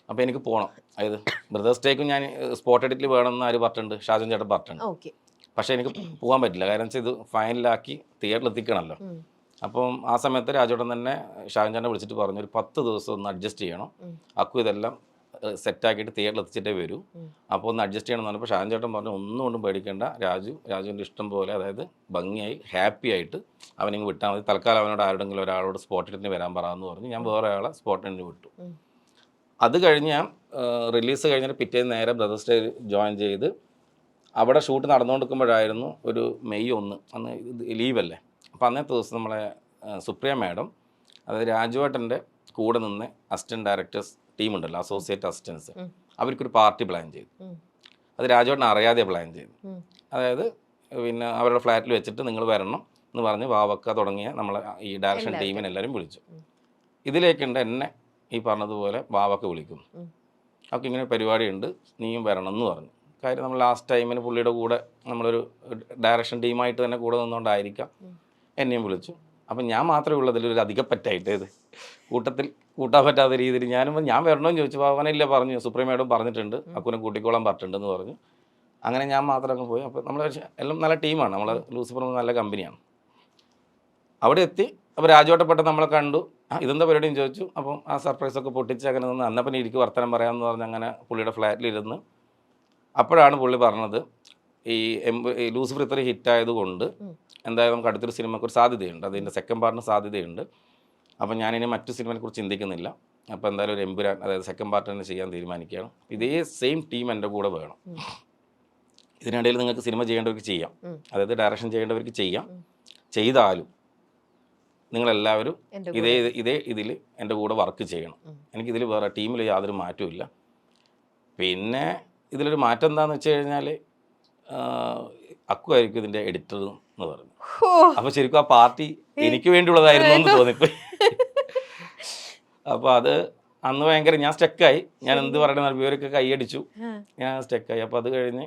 അപ്പോൾ എനിക്ക് പോകണം, അതായത് ബ്രദേഴ്സ് ഡേക്കും ഞാൻ സ്പോട്ട് എഡിറ്റിൽ വേണമെന്ന് ആര് പറഞ്ഞിട്ടുണ്ട്, ഷാജോൻ ചേട്ടൻ പറഞ്ഞിട്ടുണ്ട്. പക്ഷേ എനിക്ക് പോകാൻ പറ്റില്ല, കാരണം വെച്ചാൽ ഇത് ഫൈനലാക്കി തിയേറ്ററിൽ എത്തിക്കണമല്ലോ. അപ്പം ആ സമയത്ത് രാജോട്ടൻ തന്നെ ഷാജോൻ ചേട്ടനെ വിളിച്ചിട്ട് പറഞ്ഞു ഒരു 10 ദിവസം ഒന്ന് അഡ്ജസ്റ്റ് ചെയ്യണം, അക്കു ഇതെല്ലാം സെറ്റാക്കിയിട്ട് തിയേറ്ററിൽ എത്തിച്ചിട്ടേ വരൂ, അപ്പോൾ ഒന്ന് അഡ്ജസ്റ്റ് ചെയ്യണം എന്ന് പറഞ്ഞപ്പോൾ ഷാജോൻ ചേട്ടൻ പറഞ്ഞു ഒന്നും കൊണ്ടും പേടിക്കേണ്ട, രാജുവിൻ്റെ ഇഷ്ടം പോലെ, അതായത് ഭംഗിയായി ഹാപ്പി ആയിട്ട് അവനിങ്ങ് വിട്ടാൽ മതി, തൽക്കാലം അവനോട് ആരുടെങ്കിലും ഒരാളോട് സ്പോട്ടിന് വരാൻ പറയാമെന്ന് പറഞ്ഞ് ഞാൻ വേറെ ആളെ സ്പോട്ടിന് വിട്ടു. അത് കഴിഞ്ഞ് ഞാൻ റിലീസ് കഴിഞ്ഞിട്ട് പിറ്റേന്ന് നേരെ ബ്രദേഴ്സ് ഡേ ജോയിൻ ചെയ്ത് അവിടെ ഷൂട്ട് നടന്നുകൊണ്ടിരിക്കുമ്പോഴായിരുന്നു ഒരു മെയ് 1, അന്ന് ലീവല്ലേ. അപ്പോൾ അന്നത്തെ ദിവസം നമ്മളെ സുപ്രിയ മാഡം, അതായത് രാജുവേട്ടൻ്റെ കൂടെ നിന്ന് അസിസ്റ്റൻറ്റ് ഡയറക്ടേഴ്സ് ടീമുണ്ടല്ലോ, അസോസിയേറ്റ് അസിസ്റ്റൻസ്, അവർക്കൊരു പാർട്ടി പ്ലാൻ ചെയ്തു. അത് രാജുവേട്ടൻ അറിയാതെ പ്ലാൻ ചെയ്തു. അതായത് പിന്നെ അവരുടെ ഫ്ലാറ്റിൽ വെച്ചിട്ട് നിങ്ങൾ വരണം എന്ന് പറഞ്ഞ് വാവക്ക തുടങ്ങിയ നമ്മളെ ഈ ഡയറക്ഷൻ ടീമിനെല്ലാവരും വിളിച്ചു. ഇതിലേക്കുണ്ട് എന്നെ ഈ പറഞ്ഞതുപോലെ വാവക്ക വിളിക്കുന്നു, അവർക്ക് ഇങ്ങനെ പരിപാടിയുണ്ട് നീയും വരണം എന്ന് പറഞ്ഞു. കാര്യം നമ്മൾ ലാസ്റ്റ് ടൈമിന് പുള്ളിയുടെ കൂടെ നമ്മളൊരു ഡയറക്ഷൻ ടീമായിട്ട് തന്നെ കൂടെ നിന്നുകൊണ്ടായിരിക്കാം എന്നെയും വിളിച്ചു. അപ്പം ഞാൻ മാത്രമേ ഉള്ളൂ അതിലൊരു അധികപ്പറ്റായിട്ട് ഇത് കൂട്ടത്തിൽ കൂട്ടാൻ പറ്റാത്ത രീതിയിൽ ഞാൻ വരണമെന്ന് ചോദിച്ചു അവനില്ല പറഞ്ഞു സുപ്രീമേഡും പറഞ്ഞിട്ടുണ്ട് അക്കുനെ കൂട്ടിക്കോളാൻ പറഞ്ഞിട്ടുണ്ടെന്ന് പറഞ്ഞു. അങ്ങനെ ഞാൻ മാത്രം അങ്ങ് പോയി. അപ്പോൾ നമ്മൾ എല്ലാം നല്ല ടീമാണ്, നമ്മൾ ലൂസിഫർ നല്ല കമ്പനിയാണ്. അവിടെ എത്തി. അപ്പോൾ രാജുവേട്ടപ്പെട്ട നമ്മളെ കണ്ടു. ഇതെന്താ പരിപാടിയും ചോദിച്ചു. അപ്പം ആ സർപ്രൈസൊക്കെ പൊട്ടിച്ച് അങ്ങനെ നിന്ന് അന്നപ്പം എനിക്ക് വർത്തമാനം പറയാമെന്ന് പറഞ്ഞ് അങ്ങനെ പുള്ളിയുടെ ഫ്ലാറ്റിലിരുന്ന് അപ്പോഴാണ് പുള്ളി പറഞ്ഞത് ഈ ലൂസിഫർ ഇത്ര ഹിറ്റായതുകൊണ്ട് എന്തായാലും നമുക്ക് അടുത്തൊരു സിനിമയ്ക്ക് ഒരു സാധ്യതയുണ്ട്, അതിൻ്റെ സെക്കൻഡ് പാർട്ടിന് സാധ്യതയുണ്ട്. അപ്പം ഞാനിനി മറ്റു സിനിമയെക്കുറിച്ച് ചിന്തിക്കുന്നില്ല. അപ്പോൾ എന്തായാലും ഒരു എമ്പുരാൻ, അതായത് സെക്കൻഡ് പാർട്ട് തന്നെ ചെയ്യാൻ തീരുമാനിക്കുകയാണ്. ഇതേ സെയിം ടീം എൻ്റെ കൂടെ വേണം. ഇതിനിടയിൽ നിങ്ങൾക്ക് സിനിമ ചെയ്യേണ്ടവർക്ക് ചെയ്യാം, അതായത് ഡയറക്ഷൻ ചെയ്യേണ്ടവർക്ക് ചെയ്യാം. ചെയ്താലും നിങ്ങളെല്ലാവരും ഇതേ ഇതിൽ എൻ്റെ കൂടെ വർക്ക് ചെയ്യണം. എനിക്കിതിൽ വേറെ ടീമിൽ യാതൊരു മാറ്റവും ഇല്ല. പിന്നെ ഇതിലൊരു മാറ്റം എന്താണെന്ന് വെച്ച് കഴിഞ്ഞാൽ അക്കു ആയിരിക്കും ഇതിൻ്റെ എഡിറ്റർ എന്ന് പറഞ്ഞു. അപ്പോൾ ശരിക്കും ആ പാർട്ടി എനിക്ക് വേണ്ടിയുള്ളതായിരുന്നു എന്ന് തോന്നിപ്പോയി. അപ്പോൾ അത് അന്ന് ഭയങ്കര ഞാൻ സ്റ്റക്കായി. ഞാൻ എന്ത് പറയണ ഇവരൊക്കെ കൈയടിച്ചു, ഞാൻ സ്റ്റക്കായി. അപ്പോൾ അത് കഴിഞ്ഞ്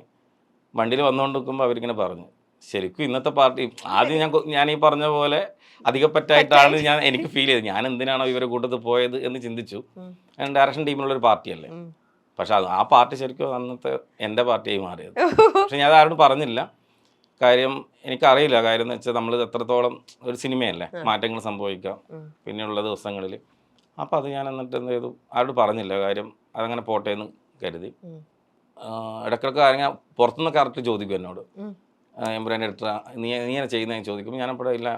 വണ്ടിയിൽ വന്നുകൊണ്ട് നിൽക്കുമ്പോൾ അവരിങ്ങനെ പറഞ്ഞു ശരിക്കും ഇന്നത്തെ പാർട്ടി ആദ്യം ഞാൻ ഈ പറഞ്ഞ പോലെ അധികപ്പറ്റായിട്ടാണ് എനിക്ക് ഫീൽ ചെയ്തത്. ഞാൻ എന്തിനാണോ ഇവരെ കൂട്ടത്തിൽ പോയത് എന്ന് ചിന്തിച്ചു. ഞാൻ ഡയറക്ഷൻ ടീമിലുള്ളൊരു പാർട്ടിയല്ലേ, പക്ഷെ ആ പാർട്ടി ശരിക്കും അന്നത്തെ എൻ്റെ പാർട്ടിയായി മാറിയത്. പക്ഷെ ഞാൻ ആരോടും പറഞ്ഞില്ല. കാര്യം എനിക്കറിയില്ല. കാര്യം എന്ന് വെച്ചാൽ നമ്മൾ എത്രത്തോളം ഒരു സിനിമയല്ലേ, മാറ്റങ്ങൾ സംഭവിക്കാം പിന്നെയുള്ള ദിവസങ്ങളിൽ. അപ്പോൾ അത് ഞാൻ എന്നിട്ട് എന്ത് ചെയ്തു, ആരോട് പറഞ്ഞില്ല. കാര്യം അതങ്ങനെ പോട്ടെ എന്ന് കരുതി. ഇടയ്ക്കിടയ്ക്ക് ആരെങ്കിലും പുറത്തുനിന്ന് കറക്റ്റ് ചോദിക്കും എന്നോട്, എമ്പുരാൻ എഡിറ്റർ നീ എങ്ങനെ ചെയ്യുന്നതെന്ന് ചോദിക്കും. ഞാനപ്പോഴും ഇല്ല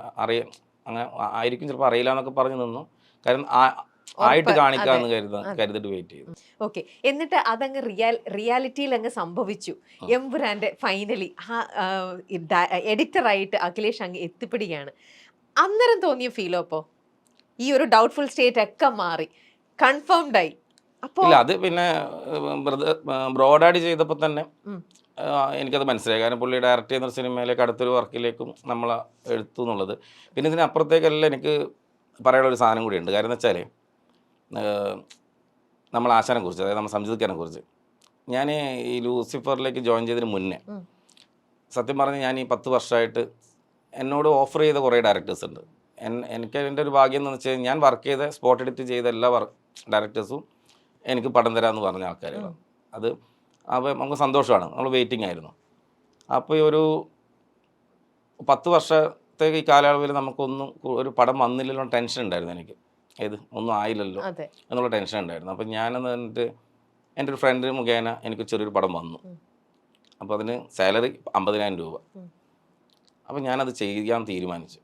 അങ്ങനെ ആയിരിക്കും, ചിലപ്പോൾ അറിയില്ല എന്നൊക്കെ പറഞ്ഞു നിന്നു. കാര്യം ആയിട്ട് കാണിക്കാന്ന് കരുതിട്ട് വെയിറ്റ് ചെയ്തു. ഓക്കെ, എന്നിട്ട് അതങ്ങ് റിയാലിറ്റിയിൽ അങ്ങ് സംഭവിച്ചു. എമ്പുരാന്റെ ഫൈനലി എഡിറ്ററായിട്ട് അഖിലേഷ് അങ്ങ് എത്തിപ്പിടിക്കുകയാണ്. അന്നേരം തോന്നിയ ഫീലോ അപ്പോ ഈ ഒരു ഡൗട്ട്ഫുൾ സ്റ്റേറ്റ് ഒക്കെ മാറി കൺഫേംഡ് ആയി? ഇല്ല, അത് പിന്നെ ബ്രോഡാഡ് ചെയ്തപ്പോൾ തന്നെ എനിക്കത് മനസ്സിലായി. കാരണം പുള്ളി ഡയറക്റ്റ് ചെയ്യുന്ന സിനിമയിലേക്ക് അടുത്തൊരു വർക്കിലേക്കും നമ്മളെ എടുത്തു എന്നുള്ളത്. പിന്നെ ഇതിനപ്പുറത്തേക്കെല്ലാം എനിക്ക് പറയാനുള്ളൊരു സാധനം കൂടിയുണ്ട്. കാര്യം എന്ന് വെച്ചാൽ നമ്മൾ ആശാനെ കുറിച്ച്, അതായത് നമ്മൾ സംജിത് കുറിച്ച്, ഞാൻ ഈ ലൂസിഫറിലേക്ക് ജോയിൻ ചെയ്തതിന് മുന്നേ സത്യം പറഞ്ഞ് ഞാൻ ഈ 10 വർഷമായിട്ട് എന്നോട് ഓഫർ ചെയ്ത കുറേ ഡയറക്ടേഴ്സ് ഉണ്ട്. എനിക്ക് എൻ്റെ ഒരു ഭാഗ്യം എന്ന് വെച്ചാൽ ഞാൻ വർക്ക് ചെയ്ത സ്പോട്ട് എഡിറ്റ് ചെയ്ത എല്ലാ ഡയറക്ടേഴ്സും എനിക്ക് പടം തരാമെന്ന് പറഞ്ഞ ആൾക്കാരാണ്. അത് അപ്പോൾ നമുക്ക് സന്തോഷമാണ്, നമ്മൾ വെയിറ്റിംഗ് ആയിരുന്നു. അപ്പോൾ ഈ ഒരു 10 വർഷത്തേക്ക് ഈ കാലയളവിൽ നമുക്കൊന്നും ഒരു പടം വന്നില്ലല്ലോ ടെൻഷൻ ഉണ്ടായിരുന്നു എനിക്ക്. ഒന്നും ആയില്ലല്ലോ എന്നുള്ള ടെൻഷൻ ഉണ്ടായിരുന്നു. അപ്പം ഞാനെന്ന് പറഞ്ഞിട്ട് എൻ്റെ ഒരു ഫ്രണ്ട് മുഖേന എനിക്ക് ചെറിയൊരു പടം വന്നു. അപ്പോൾ അതിന് സാലറി 50,000 രൂപ. അപ്പോൾ ഞാനത് ചെയ്യാൻ തീരുമാനിച്ചു.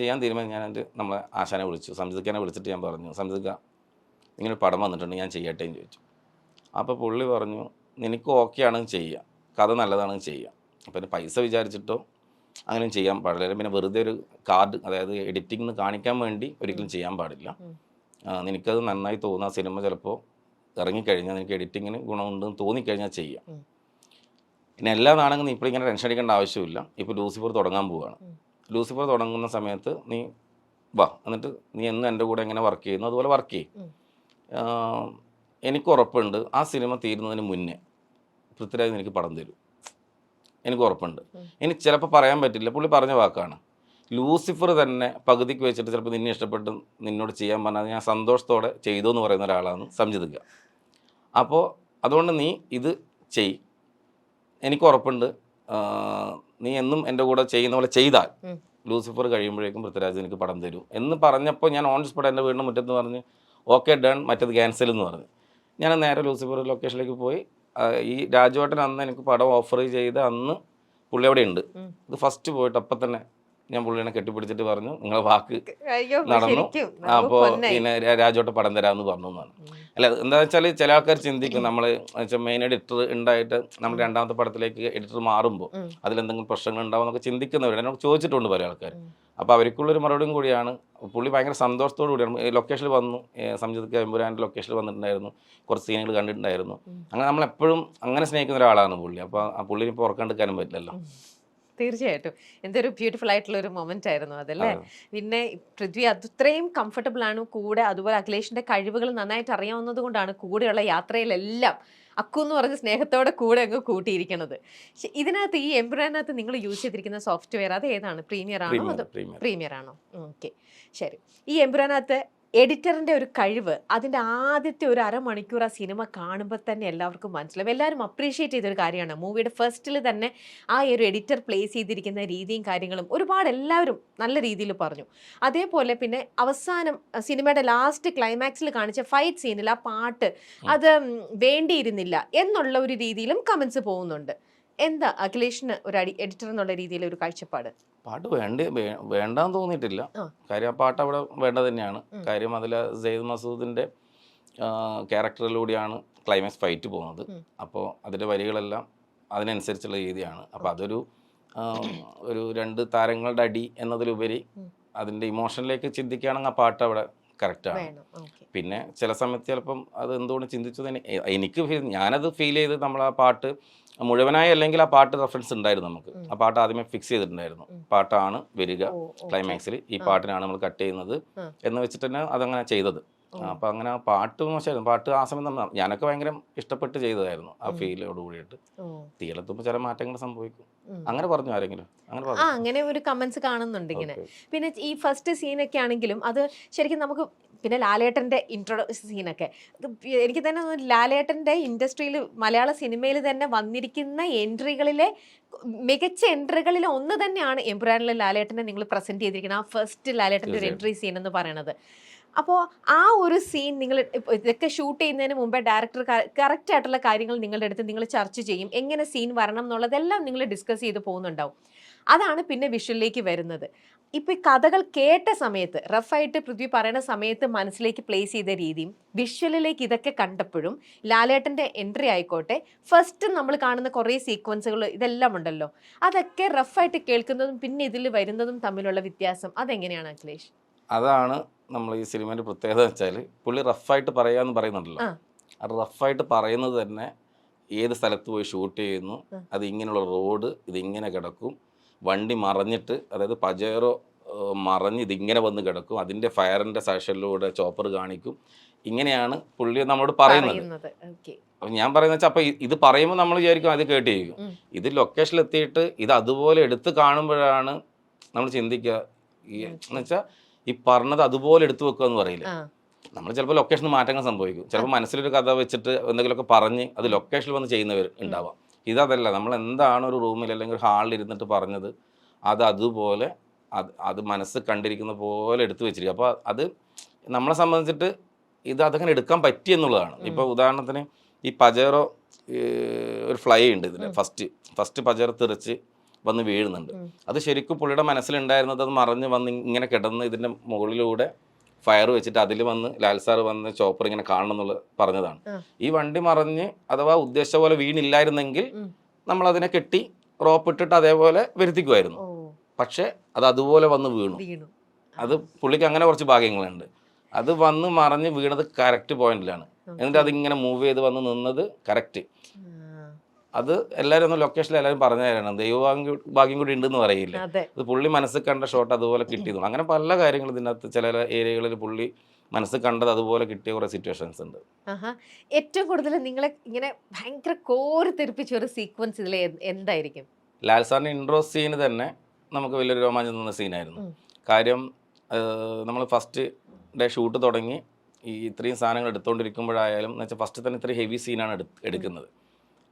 ഞാൻ നമ്മളെ ആശാനെ വിളിച്ചു, സംജിതിനെ വിളിച്ചിട്ട് ഞാൻ പറഞ്ഞു, സംജിതിക്ക ഇങ്ങനെ പടം വന്നിട്ടുണ്ട്, ഞാൻ ചെയ്യട്ടെ എന്ന് ചോദിച്ചു. അപ്പോൾ പുള്ളി പറഞ്ഞു നിനക്ക് ഓക്കെ ആണെങ്കിൽ ചെയ്യാം, കഥ നല്ലതാണെങ്കിൽ ചെയ്യാം. അപ്പം പൈസ വിചാരിച്ചിട്ടോ അങ്ങനെയും ചെയ്യാൻ പാടില്ല. പിന്നെ വെറുതെ ഒരു കാർഡ്, അതായത് എഡിറ്റിംഗ് കാണിക്കാൻ വേണ്ടി ഒരിക്കലും ചെയ്യാൻ പാടില്ല. നിനക്കത് നന്നായി തോന്നുന്ന സിനിമ ചിലപ്പോൾ ഇറങ്ങിക്കഴിഞ്ഞാൽ നിനക്ക് എഡിറ്റിങ്ങിന് ഗുണമുണ്ടെന്ന് തോന്നിക്കഴിഞ്ഞാൽ ചെയ്യാം. പിന്നെ എല്ലാ നാണെങ്കിലും നീ ഇപ്പോൾ ഇങ്ങനെ ടെൻഷൻ അടിക്കേണ്ട ആവശ്യമില്ല. ഇപ്പോൾ ലൂസിഫർ തുടങ്ങാൻ പോവുകയാണ്. ലൂസിഫർ തുടങ്ങുന്ന സമയത്ത് നീ വാ, എന്നിട്ട് നീ എന്നും എൻ്റെ കൂടെ എങ്ങനെ വർക്ക് ചെയ്യുന്നു അതുപോലെ വർക്ക് ചെയ്യും. എനിക്ക് ഉറപ്പുണ്ട് ആ സിനിമ തീരുന്നതിന് മുന്നേ പൃഥ്വിരാജ് എനിക്ക് പടം തരും, എനിക്ക് ഉറപ്പുണ്ട്. ഇനി ചിലപ്പോൾ പറയാൻ പറ്റില്ല, പുള്ളി പറഞ്ഞ വാക്കാണ്. ലൂസിഫർ തന്നെ പകുതിക്ക് വെച്ചിട്ട് ചിലപ്പോൾ നിന്നെ ഇഷ്ടപ്പെട്ട് നിന്നോട് ചെയ്യാൻ പറഞ്ഞാൽ ഞാൻ സന്തോഷത്തോടെ ചെയ്തു എന്ന് പറയുന്ന ഒരാളാണ് സംജിത്. അപ്പോൾ അതുകൊണ്ട് നീ ഇത് ചെയ്, എനിക്ക് ഉറപ്പുണ്ട് നീ എന്നും എൻ്റെ കൂടെ ചെയ്യുന്ന പോലെ ചെയ്താൽ ലൂസിഫർ കഴിയുമ്പോഴേക്കും പൃഥ്വിരാജ് എനിക്ക് പടം തരൂ എന്ന് പറഞ്ഞപ്പോൾ ഞാൻ ഓൺ സ്പോട്ട് എൻ്റെ വീടിൻ്റെ മുറ്റത്ത് പറഞ്ഞ് ഓക്കെ ഡൺ, മറ്റേത് ക്യാൻസൽ എന്ന് പറഞ്ഞു. ഞാൻ നേരെ ലൂസിഫർ ലൊക്കേഷനിലേക്ക് പോയി. ഈ രാജുവേട്ടൻ അന്ന് എനിക്ക് പടം ഓഫർ ചെയ്ത അന്ന് പുള്ളി അവിടെ ഉണ്ട്. ഇത് ഫസ്റ്റ് പോയിട്ട് അപ്പം തന്നെ ഞാൻ പുള്ളിനെ കെട്ടിപ്പിടിച്ചിട്ട് പറഞ്ഞു നിങ്ങളെ വാക്ക് നടന്നു, അപ്പോൾ പിന്നെ രാജുവേട്ടൻ പടം തരാമെന്ന് പറഞ്ഞു എന്നാണ്. അല്ല എന്താ വെച്ചാൽ ചില ആൾക്കാർ ചിന്തിക്കും നമ്മൾ മെയിൻ എഡിറ്റർ ഉണ്ടായിട്ട് നമ്മൾ രണ്ടാമത്തെ പടത്തിലേക്ക് എഡിറ്റർ മാറുമ്പോൾ അതിലെന്തെങ്കിലും പ്രശ്നങ്ങൾ ഉണ്ടാവും എന്നൊക്കെ ചിന്തിക്കുന്നവർ എന്നോട് ചോദിച്ചിട്ടുണ്ട് പല ആൾക്കാർ. അപ്പോൾ അവർക്കുള്ളൊരു മറുപടിയും കൂടിയാണ്. പുള്ളി ഭയങ്കര സന്തോഷത്തോടു കൂടിയാണ് ലൊക്കേഷനിൽ വന്നു. സംജിത് എമ്പുരാൻ്റെ ലൊക്കേഷനിൽ വന്നിട്ടുണ്ടായിരുന്നു, കുറച്ച് സീനുകൾ കണ്ടിട്ടുണ്ടായിരുന്നു. അങ്ങനെ നമ്മളെപ്പോഴും അങ്ങനെ സ്നേഹിക്കുന്ന ഒരാളാണ് പുള്ളി. അപ്പോൾ ആ പുള്ളിനെ ഇപ്പോൾ ഓർക്കാണ്ടിരിക്കാനും പറ്റില്ലല്ലോ. തീർച്ചയായിട്ടും എന്തൊരു ബ്യൂട്ടിഫുൾ ആയിട്ടുള്ള ഒരു മൊമെന്റ് ആയിരുന്നു അതല്ലേ. പിന്നെ പൃഥ്വി അത്രയും കംഫർട്ടബിൾ ആണ് കൂടെ. അതുപോലെ അഖിലേഷിന്റെ കഴിവുകൾ നന്നായിട്ട് അറിയാവുന്നത് കൊണ്ടാണ് കൂടെയുള്ള യാത്രയിലെല്ലാം അക്കു എന്ന് പറഞ്ഞ സ്നേഹത്തോടെ കൂടെ അങ്ങ് കൂട്ടിയിരിക്കണത്. ഇതിനകത്ത് ഈ എംപുരാനകത്ത് നിങ്ങൾ യൂസ് ചെയ്തിരിക്കുന്ന സോഫ്റ്റ്വെയർ അത് ഏതാണ്? പ്രീമിയർ ആണോ അതോ പ്രീമിയർ ആണോ? ഓക്കെ, ശരി. ഈ എംപുരാനകത്ത് എഡിറ്ററിന്റെ ഒരു കഴിവ്, അതിന്റെ ആദ്യത്തെ ഒരു അരമണിക്കൂർ ആ സിനിമ കാണുമ്പോൾ തന്നെ എല്ലാവർക്കും മനസ്സിലാവും. എല്ലാവരും അപ്രീഷിയേറ്റ് ചെയ്തൊരു കാര്യമാണ്. മൂവിയുടെ ഫസ്റ്റിൽ തന്നെ ആ ഒരു എഡിറ്റർ പ്ലേസ് ചെയ്തിരിക്കുന്ന രീതിയും കാര്യങ്ങളും ഒരുപാട് എല്ലാവരും നല്ല രീതിയിൽ പറഞ്ഞു. അതേപോലെ പിന്നെ അവസാനം സിനിമയുടെ ലാസ്റ്റ് ക്ലൈമാക്സിൽ കാണിച്ച ഫൈറ്റ് സീനിൽ ആ പാട്ട് അത് വേണ്ടിയിരുന്നില്ല എന്നുള്ള ഒരു രീതിയിലും കമന്റ്സ് പോകുന്നുണ്ട്. എന്താ അഖിലേഷിന് ഒരു എഡിറ്റർ എന്നുള്ള രീതിയിൽ ഒരു കാഴ്ചപ്പാട്? പാട്ട് വേണ്ടാന്ന് തോന്നിയിട്ടില്ല. കാര്യം ആ പാട്ട് അവിടെ വേണ്ടത് തന്നെയാണ്. കാര്യം അതിൽ സെയ്ദ് മസൂദിൻ്റെ ക്യാരക്ടറിലൂടെയാണ് ക്ലൈമാക്സ് ഫൈറ്റ് പോകുന്നത്. അപ്പോൾ അതിൻ്റെ വരികളെല്ലാം അതിനനുസരിച്ചുള്ള രീതിയാണ്. അപ്പോൾ അതൊരു ഒരു രണ്ട് താരങ്ങളുടെ അടി എന്നതിലുപരി അതിൻ്റെ ഇമോഷനിലേക്ക് ചിന്തിക്കുകയാണെങ്കിൽ ആ പാട്ട് അവിടെ കറക്റ്റാണ്. പിന്നെ ചില സമയത്ത് ചിലപ്പം അത് എന്തുകൊണ്ട് ചിന്തിച്ചത് എനിക്ക് ഞാനത് ഫീൽ ചെയ്ത് നമ്മൾ ആ പാട്ട് മുഴുവനായി അല്ലെങ്കിൽ ആ പാട്ട് റെഫറൻസ് ഉണ്ടായിരുന്നു. നമുക്ക് ആ പാട്ട് ആദ്യമേ ഫിക്സ് ചെയ്തിട്ടുണ്ടായിരുന്നു. പാട്ടാണ് വരിക ക്ലൈമാക്സിൽ, ഈ പാട്ടിനാണ് നമ്മൾ കട്ട് ചെയ്യുന്നത് എന്ന് വെച്ചിട്ട് തന്നെ അതങ്ങനെ ചെയ്തത്. അപ്പം അങ്ങനെ ആ പാട്ട് മോശമായിരുന്നു. പാട്ട് ആ സമയം ഞാനൊക്കെ ഭയങ്കര ഇഷ്ടപ്പെട്ട് ചെയ്തതായിരുന്നു. ആ ഫീലോട് കൂടിയിട്ട് തീയിലെത്തുമ്പോൾ ചില മാറ്റങ്ങൾ സംഭവിക്കും. അങ്ങനെ പറഞ്ഞു ആരെങ്കിലും? അങ്ങനെ ഒരു കമന്റ്സ് കാണുന്നുണ്ട് ഇങ്ങനെ. പിന്നെ ഈ ഫസ്റ്റ് സീനൊക്കെ ആണെങ്കിലും അത് ശരിക്കും നമുക്ക്, പിന്നെ ലാലേട്ടൻ്റെ ഇൻട്രൊഡക്ഷൻ സീനൊക്കെ എനിക്ക് തന്നെ ലാലേട്ടൻ്റെ ഇൻഡസ്ട്രിയിൽ മലയാള സിനിമയിൽ തന്നെ വന്നിരിക്കുന്ന എൻട്രികളിലെ മികച്ച എൻട്രികളിൽ ഒന്ന് തന്നെയാണ് എംപുരാനിലെ ലാലേട്ടനെ നിങ്ങൾ പ്രസന്റ് ചെയ്തിരിക്കുന്നത്. ആ ഫസ്റ്റ് ലാലേട്ടൻ്റെ ഒരു എൻട്രി സീൻ എന്ന് പറയുന്നത്. അപ്പോൾ ആ ഒരു സീൻ നിങ്ങൾ ഇതൊക്കെ ഷൂട്ട് ചെയ്യുന്നതിന് മുമ്പേ ഡയറക്ടർ കറക്റ്റ് ആയിട്ടുള്ള കാര്യങ്ങൾ നിങ്ങളുടെ അടുത്ത് നിങ്ങൾ ചർച്ച ചെയ്യും. എങ്ങനെ സീൻ വരണം എന്നുള്ളതെല്ലാം നിങ്ങൾ ഡിസ്കസ് ചെയ്ത് പോകുന്നുണ്ടാവും. അതാണ് പിന്നെ വിഷ്വലിലേക്ക് വരുന്നത്. ഇപ്പോൾ ഈ കഥകൾ കേട്ട സമയത്ത് റഫായിട്ട് പൃഥ്വി പറയുന്ന സമയത്ത് മനസ്സിലേക്ക് പ്ലേസ് ചെയ്ത രീതിയും വിഷ്വലിലേക്ക് ഇതൊക്കെ കണ്ടപ്പോഴും ലാലേട്ടൻ്റെ എൻട്രി ആയിക്കോട്ടെ, ഫസ്റ്റ് നമ്മൾ കാണുന്ന കുറേ സീക്വൻസുകൾ ഇതെല്ലാം ഉണ്ടല്ലോ, അതൊക്കെ റഫായിട്ട് കേൾക്കുന്നതും പിന്നെ ഇതിൽ വരുന്നതും തമ്മിലുള്ള വ്യത്യാസം അതെങ്ങനെയാണ് അഖിലേഷ്? അതാണ് നമ്മൾ ഈ സിനിമേൻ്റെ പ്രത്യേകത വെച്ചാൽ പുള്ളി റഫായിട്ട് പറയാമെന്ന് പറയുന്നുണ്ടല്ലോ. അത് റഫായിട്ട് പറയുന്നത് തന്നെ ഏത് സ്ഥലത്ത് പോയി ഷൂട്ട് ചെയ്യുന്നു, അത് ഇങ്ങനെയുള്ള റോഡ് ഇതിങ്ങനെ കിടക്കും, വണ്ടി മറഞ്ഞിട്ട് അതായത് പജേറോ മറഞ്ഞ് ഇതിങ്ങനെ വന്ന് കിടക്കും, അതിൻ്റെ ഫയറിൻ്റെ സെഷനിലൂടെ ചോപ്പർ കാണിക്കും, ഇങ്ങനെയാണ് പുള്ളി നമ്മളോട് പറയുന്നത്. അപ്പം ഞാൻ പറയുന്നത് വെച്ചാൽ അപ്പം ഇത് പറയുമ്പോൾ നമ്മൾ വിചാരിക്കും അത് കേട്ടിരിക്കും. ഇത് ലൊക്കേഷനിൽ എത്തിയിട്ട് ഇത് അതുപോലെ എടുത്ത് കാണുമ്പോഴാണ് നമ്മൾ ചിന്തിക്കുക. എന്ന് വെച്ചാൽ ഈ പറഞ്ഞത് അതുപോലെ എടുത്തു വെക്കുക എന്ന് പറയില്ല. നമ്മൾ ചിലപ്പോൾ ലൊക്കേഷനിൽ മാറ്റങ്ങൾ സംഭവിക്കും. ചിലപ്പോൾ മനസ്സിലൊരു കഥ വെച്ചിട്ട് എന്തെങ്കിലുമൊക്കെ പറഞ്ഞ് അത് ലൊക്കേഷനിൽ വന്ന് ചെയ്യുന്നവർ ഉണ്ടാവാം. ഇതല്ല, നമ്മൾ എന്താണ് ഒരു റൂമിൽ അല്ലെങ്കിൽ ഒരു ഹാളിൽ ഇരുന്നിട്ട് പറഞ്ഞത് അത് അതുപോലെ അത് മനസ്സ് കണ്ടിരിക്കുന്ന പോലെ എടുത്തു വെച്ചിരിക്കും. അപ്പോൾ അത് നമ്മളെ സംബന്ധിച്ചിട്ട് ഇത് അതങ്ങനെ എടുക്കാൻ പറ്റി എന്നുള്ളതാണ്. ഇപ്പോൾ ഉദാഹരണത്തിന് ഈ പജേറോ ഒരു ഫ്ലൈ ഉണ്ട് ഇതിൽ, ഫസ്റ്റ് പജേറോ തെറിച്ച് വന്ന് വീഴുന്നുണ്ട്. അത് ശരിക്കും പുള്ളിയുടെ മനസ്സിലുണ്ടായിരുന്നത് അത് മറിഞ്ഞ് വന്ന് ഇങ്ങനെ കിടന്ന് ഇതിൻ്റെ മുകളിലൂടെ ഫയർ വെച്ചിട്ട് അതിൽ വന്ന് ലാൽ സാർ വന്ന് ചോപ്പർ ഇങ്ങനെ കാണണം എന്നുള്ളത് പറഞ്ഞതാണ്. ഈ വണ്ടി മറിഞ്ഞ് അഥവാ ഉദ്ദേശിച്ച പോലെ വീണില്ലായിരുന്നെങ്കിൽ നമ്മൾ അതിനെ കെട്ടി റോപ്പ് ഇട്ടിട്ട് അതേപോലെ വരുത്തിക്കുമായിരുന്നു. പക്ഷെ അത് അതുപോലെ വന്ന് വീണു. അത് പുള്ളിക്ക് അങ്ങനെ കുറച്ച് ഭാഗ്യങ്ങളുണ്ട്. അത് വന്ന് മറിഞ്ഞ് വീണത് കറക്റ്റ് പോയിന്റിലാണ്. എന്നിട്ട് അതിങ്ങനെ മൂവ് ചെയ്ത് വന്ന് നിന്നത് കറക്റ്റ്. അത് എല്ലാവരും ഒന്ന് ലൊക്കേഷനിൽ എല്ലാവരും പറഞ്ഞു തരണം. ദൈവഭാഗ്യം കൂടി ഉണ്ടെന്ന് പറയില്ല. അത് പുള്ളി മനസ്സിൽ കണ്ട ഷോട്ട് അതുപോലെ കിട്ടിയതുള്ളൂ. അങ്ങനെ പല കാര്യങ്ങളും ഇതിനകത്ത് ചില ഏരിയകളിൽ പുള്ളി മനസ്സിൽ കണ്ടത് അതുപോലെ കിട്ടിയ കുറേ സിറ്റുവേഷൻസ് ഉണ്ട്. ഏറ്റവും കൂടുതൽ നിങ്ങളെ ഇങ്ങനെ ഭയങ്കര കോരി തെറിപ്പിച്ച ഒരു സീക്വൻസ് ഇതിൽ എന്തായിരിക്കും? ലാൽ സാറിൻ്റെ ഇൻട്രോ സീന് തന്നെ നമുക്ക് വലിയൊരു രോമാഞ്ചം തന്ന സീനായിരുന്നു. കാര്യം നമ്മൾ ഫസ്റ്റ് ഡേ ഷൂട്ട് തുടങ്ങി ഈ ഇത്രയും സാധനങ്ങൾ എടുത്തുകൊണ്ടിരിക്കുമ്പോഴായാലും എന്ന് വെച്ചാൽ ഫസ്റ്റ് തന്നെ ഇത്രയും ഹെവി സീനാണ് എടുക്കുന്നത്.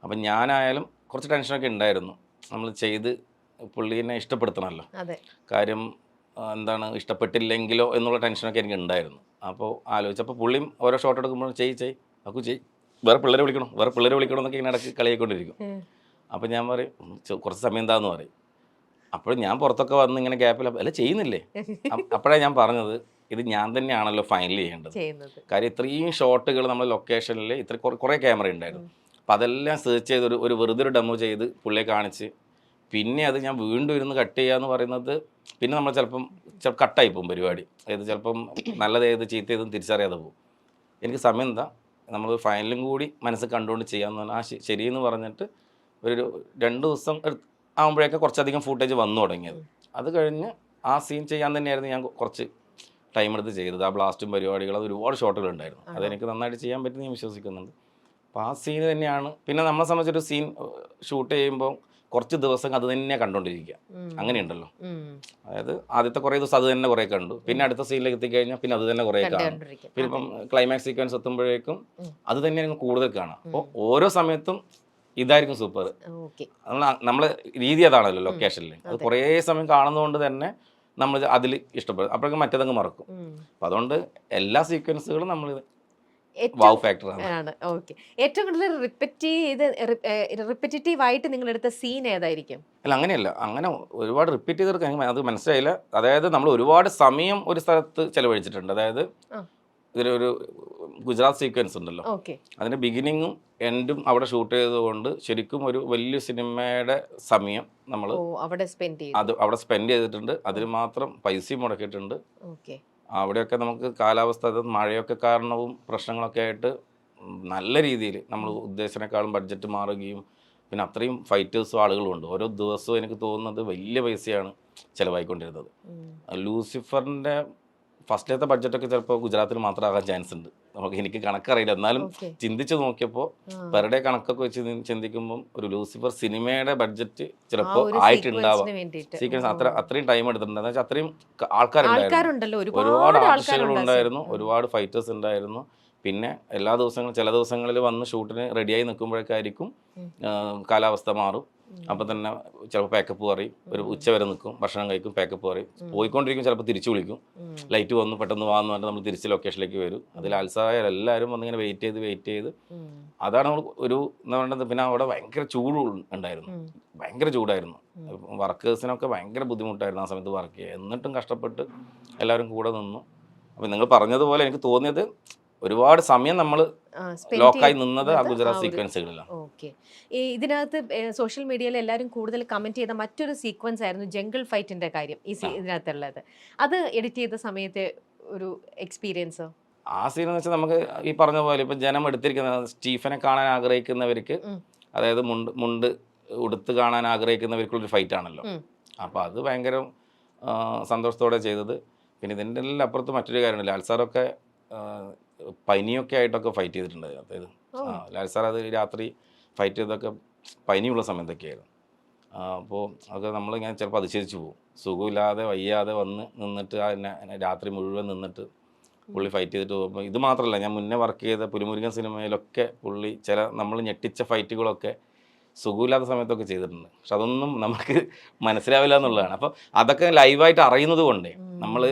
അപ്പം ഞാനായാലും കുറച്ച് ടെൻഷനൊക്കെ ഉണ്ടായിരുന്നു. നമ്മൾ ചെയ്ത് പുള്ളീനെ ഇഷ്ടപ്പെടുത്തണമല്ലോ. കാര്യം എന്താണ് ഇഷ്ടപ്പെട്ടില്ലെങ്കിലോ എന്നുള്ള ടെൻഷനൊക്കെ എനിക്ക് ഉണ്ടായിരുന്നു. അപ്പോൾ ആലോചിച്ചപ്പോൾ പുള്ളിയും ഓരോ ഷോട്ട് എടുക്കുമ്പോൾ ചെയ് അക്കു വേറെ പിള്ളേരെ വിളിക്കണം എന്നൊക്കെ ഇങ്ങനെ ഇടയ്ക്ക് കളിയായിക്കൊണ്ടിരിക്കും. അപ്പോൾ ഞാൻ പറയും കുറച്ച് സമയം എന്താന്ന് പറയും. അപ്പോൾ ഞാൻ പുറത്തൊക്കെ വന്ന് ഇങ്ങനെ ഗ്യാപ്പിൽ അല്ല ചെയ്യുന്നില്ലേ. അപ്പോഴാണ് ഞാൻ പറഞ്ഞത് ഇത് ഞാൻ തന്നെയാണല്ലോ ഫൈനൽ ചെയ്യേണ്ടത്. കാര്യം ഇത്രയും ഷോട്ടുകൾ നമ്മൾ ലൊക്കേഷനിൽ ഇത്ര കുറേ ക്യാമറ ഉണ്ടായിരുന്നു. അപ്പോൾ അതെല്ലാം സെർച്ച് ചെയ്ത് ഒരു വെറുതെ ഒരു ഡെമോ ചെയ്ത് പുള്ളിയെ കാണിച്ച് പിന്നെ അത് ഞാൻ വീണ്ടും ഇരുന്ന് കട്ട് ചെയ്യുക എന്ന് പറയുന്നത് പിന്നെ നമ്മൾ ചിലപ്പം കട്ടായി പോകും പരിപാടി. ഏത് ചിലപ്പം നല്ലത് ഏത് ചീത്ത ഏതും തിരിച്ചറിയാതെ പോകും. എനിക്ക് സമയം എന്താ നമ്മൾ ഫൈനലും കൂടി മനസ്സിൽ കണ്ടുകൊണ്ട് ചെയ്യാമെന്ന് പറഞ്ഞാൽ ശരിയെന്ന് പറഞ്ഞിട്ട് ഒരു 2 ദിവസം ആകുമ്പോഴേക്ക് കുറച്ചധികം ഫൂട്ടേജ് വന്നു തുടങ്ങിയത്. അത് കഴിഞ്ഞ് ആ സീൻ ചെയ്യാൻ തന്നെയായിരുന്നു ഞാൻ കുറച്ച് ടൈം എടുത്ത് ചെയ്തത്. ആ ബ്ലാസ്റ്റും പരിപാടികളും അത് ഒരുപാട് ഷോട്ടുകൾ ഉണ്ടായിരുന്നു. അതെനിക്ക് നന്നായിട്ട് ചെയ്യാൻ പറ്റുമെന്ന് ഞാൻ വിശ്വസിക്കുന്നുണ്ട്. അപ്പോൾ ആ സീൻ തന്നെയാണ്. പിന്നെ നമ്മളെ സംബന്ധിച്ചൊരു സീൻ ഷൂട്ട് ചെയ്യുമ്പോൾ കുറച്ച് ദിവസം അത് തന്നെ കണ്ടുകൊണ്ടിരിക്കുക, അങ്ങനെയുണ്ടല്ലോ. അതായത് ആദ്യത്തെ കുറേ ദിവസം അത് തന്നെ കുറേ കണ്ടു, പിന്നെ അടുത്ത സീനിലേക്ക് എത്തിക്കഴിഞ്ഞാൽ പിന്നെ അത് തന്നെ കുറേ കാണും, പിന്നെ ഇപ്പം ക്ലൈമാക്സ് സീക്വൻസ് എത്തുമ്പോഴേക്കും അത് തന്നെയാണ് കൂടുതൽ കാണാം. അപ്പോൾ ഓരോ സമയത്തും ഇതായിരിക്കും സൂപ്പർ. നമ്മളെ രീതി അതാണല്ലോ ലൊക്കേഷനിൽ. അത് കുറേ സമയം കാണുന്നതുകൊണ്ട് തന്നെ നമ്മൾ അതിൽ ഇഷ്ടപ്പെടും, അപ്പോഴേക്കും മറ്റേതങ്ങ് മറക്കും. അപ്പം അതുകൊണ്ട് എല്ലാ സീക്വൻസുകളും നമ്മൾ വൗ ഫാക്ടറാണ്. ഓക്കെ. ഏറ്റവും കൂടുതൽ റിപ്പറ്റീവ് ആയിട്ട് നിങ്ങൾ എടുത്ത സീൻ ഏതായിരിക്കും? അല്ല അങ്ങനെയല്ല, അങ്ങനെ ഒരുപാട് റിപ്പീറ്റ് ചെയ്തെടുക്കാൻ അത് മനസ്സിലായില്ല. അതായത് നമ്മൾ ഒരുപാട് സമയം ഒരു സ്ഥലത്ത് ചെലവഴിച്ചിട്ടുണ്ട്. അതായത് ഇതിലൊരു ഗുജറാത്ത് സീക്വൻസ് ഉണ്ടല്ലോ, അതിന്റെ ബിഗിനിങ്ങും എൻഡും അവിടെ ഷൂട്ട് ചെയ്തതുകൊണ്ട് ശരിക്കും ഒരു വലിയ സിനിമയുടെ സമയം നമ്മൾ അവിടെ സ്പെൻഡ് ചെയ്തിട്ടുണ്ട്. അതിന് മാത്രം പൈസയും മുടക്കിയിട്ടുണ്ട്. അവിടെയൊക്കെ നമുക്ക് കാലാവസ്ഥ, മഴയൊക്കെ കാരണവും പ്രശ്നങ്ങളൊക്കെ ആയിട്ട് നല്ല രീതിയിൽ നമ്മൾ ഉദ്ദേശിച്ചതിനേക്കാളും ബഡ്ജറ്റ് മാറുകയും പിന്നെ അത്രയും ഫൈറ്റേഴ്സും ആളുകളും ഉണ്ട്. ഓരോ ദിവസവും എനിക്ക് തോന്നുന്നത് വലിയ പൈസയാണ് ചിലവായിക്കൊണ്ടിരുന്നത്. ലൂസിഫറിൻ്റെ ഫസ്റ്റിലത്തെ ബഡ്ജറ്റൊക്കെ ചിലപ്പോൾ ഗുജറാത്തിൽ മാത്രമാകാൻ ചാൻസ് ഉണ്ട്. എനിക്ക് കണക്കറിയില്ല, എന്നാലും ചിന്തിച്ച് നോക്കിയപ്പോൾ പെർ ഡേ കണക്കൊക്കെ വെച്ച് ചിന്തിക്കുമ്പോൾ ഒരു ലൂസിഫർ സിനിമയുടെ ബഡ്ജറ്റ് ചിലപ്പോൾ ആയിട്ടുണ്ടാവാം. സീക്വൻസ് അത്രയും ടൈം എടുത്തിട്ടുണ്ട്. എന്ന് വെച്ചാൽ അത്രയും ആൾക്കാരുണ്ടായിരുന്നു, ഒരുപാട് ആർട്ടിസ്റ്റുകൾ ഉണ്ടായിരുന്നു, ഒരുപാട് ഫൈറ്റേഴ്സ് ഉണ്ടായിരുന്നു. പിന്നെ എല്ലാ ദിവസങ്ങളും ചില ദിവസങ്ങളിൽ വന്ന് ഷൂട്ടിന് റെഡിയായി നിൽക്കുമ്പോഴേക്കായിരിക്കും കാലാവസ്ഥ മാറും. അപ്പം തന്നെ ചിലപ്പോൾ പാക്കപ്പ് പറയും, ഒരു ഉച്ച വരെ നിൽക്കും, ഭക്ഷണം കഴിക്കും, പാക്കപ്പ് പറയും, പോയിക്കൊണ്ടിരിക്കും, ചിലപ്പോൾ തിരിച്ചു വിളിക്കും, ലൈറ്റ് വന്നു പെട്ടെന്ന് വാന്ന് പറഞ്ഞിട്ട് നമ്മൾ തിരിച്ച് ലൊക്കേഷനിലേക്ക് വരും. അതിൽ ആൽസായ എല്ലാവരും വന്നിങ്ങനെ വെയിറ്റ് ചെയ്ത് അതാണ് നമ്മൾ ഒരു എന്താ പറയുന്നത്. പിന്നെ അവിടെ ഭയങ്കര ചൂട് ഉണ്ടായിരുന്നു, ഭയങ്കര ചൂടായിരുന്നു. വർക്കേഴ്സിനൊക്കെ ഭയങ്കര ബുദ്ധിമുട്ടായിരുന്നു ആ സമയത്ത് വർക്ക് ചെയ്യുക. എന്നിട്ടും കഷ്ടപ്പെട്ട് എല്ലാവരും കൂടെ നിന്നു. അപ്പം നിങ്ങൾ പറഞ്ഞതുപോലെ എനിക്ക് തോന്നിയത് ഒരുപാട് സമയം നമ്മൾ ലോക്കായി നിന്നത് ആ ഗുജറാത്ത് സീക്വൻസുകളിലാണ്. ഓക്കെ. ഇതിനകത്ത് സോഷ്യൽ മീഡിയയിൽ എല്ലാവരും കൂടുതൽ കമന്റ് ചെയ്ത മറ്റൊരു സീക്വൻസ് ആയിരുന്നു ജംഗിൾ ഫൈറ്റിന്റെ കാര്യം. ഇതിനകത്തുള്ളത് അത് എഡിറ്റ് ചെയ്ത സമയത്തെ ഒരു എക്സ്പീരിയൻസ്? ആ സീൻ എന്ന് വെച്ചാൽ നമുക്ക് ഈ പറഞ്ഞ പോലെ ഇപ്പം ജനം എടുത്തിരിക്കുന്ന സ്റ്റീഫനെ കാണാൻ ആഗ്രഹിക്കുന്നവർക്ക്, അതായത് മുണ്ട് ഉടുത്ത് കാണാൻ ആഗ്രഹിക്കുന്നവർക്കുള്ളൊരു ഫൈറ്റ് ആണല്ലോ. അപ്പോൾ അത് ഭയങ്കര സന്തോഷത്തോടെ ചെയ്തത്. പിന്നെ ഇതിൻ്റെ എല്ലാം അപ്പുറത്ത് മറ്റൊരു കാര്യമുണ്ട്, ലാൽ സാറൊക്കെ പനിയൊക്കെ ആയിട്ടൊക്കെ ഫൈറ്റ് ചെയ്തിട്ടുണ്ട്. അതായത് ലാൽ സാർ അത് രാത്രി ഫൈറ്റ് ചെയ്തൊക്കെ പനിയുള്ള സമയത്തൊക്കെ ആയിരുന്നു. അപ്പോൾ അതൊക്കെ നമ്മളിങ്ങനെ ചിലപ്പോൾ അതിശയിച്ചു പോകും. സുഖമില്ലാതെ വയ്യാതെ വന്ന് നിന്നിട്ട് രാത്രി മുഴുവൻ നിന്നിട്ട് പുള്ളി ഫൈറ്റ് ചെയ്തിട്ട് പോകുമ്പോൾ ഇത് മാത്രമല്ല, ഞാൻ മുന്നേ വർക്ക് ചെയ്ത പുലിമുരുകൻ സിനിമയിലൊക്കെ പുള്ളി നമ്മൾ ഞെട്ടിച്ച ഫൈറ്റുകളൊക്കെ സുഖമില്ലാത്ത സമയത്തൊക്കെ ചെയ്തിട്ടുണ്ട്. പക്ഷെ അതൊന്നും നമുക്ക് മനസ്സിലാവില്ല എന്നുള്ളതാണ്. അപ്പോൾ അതൊക്കെ ലൈവായിട്ട് അറിയുന്നത് കൊണ്ടേ നമ്മൾ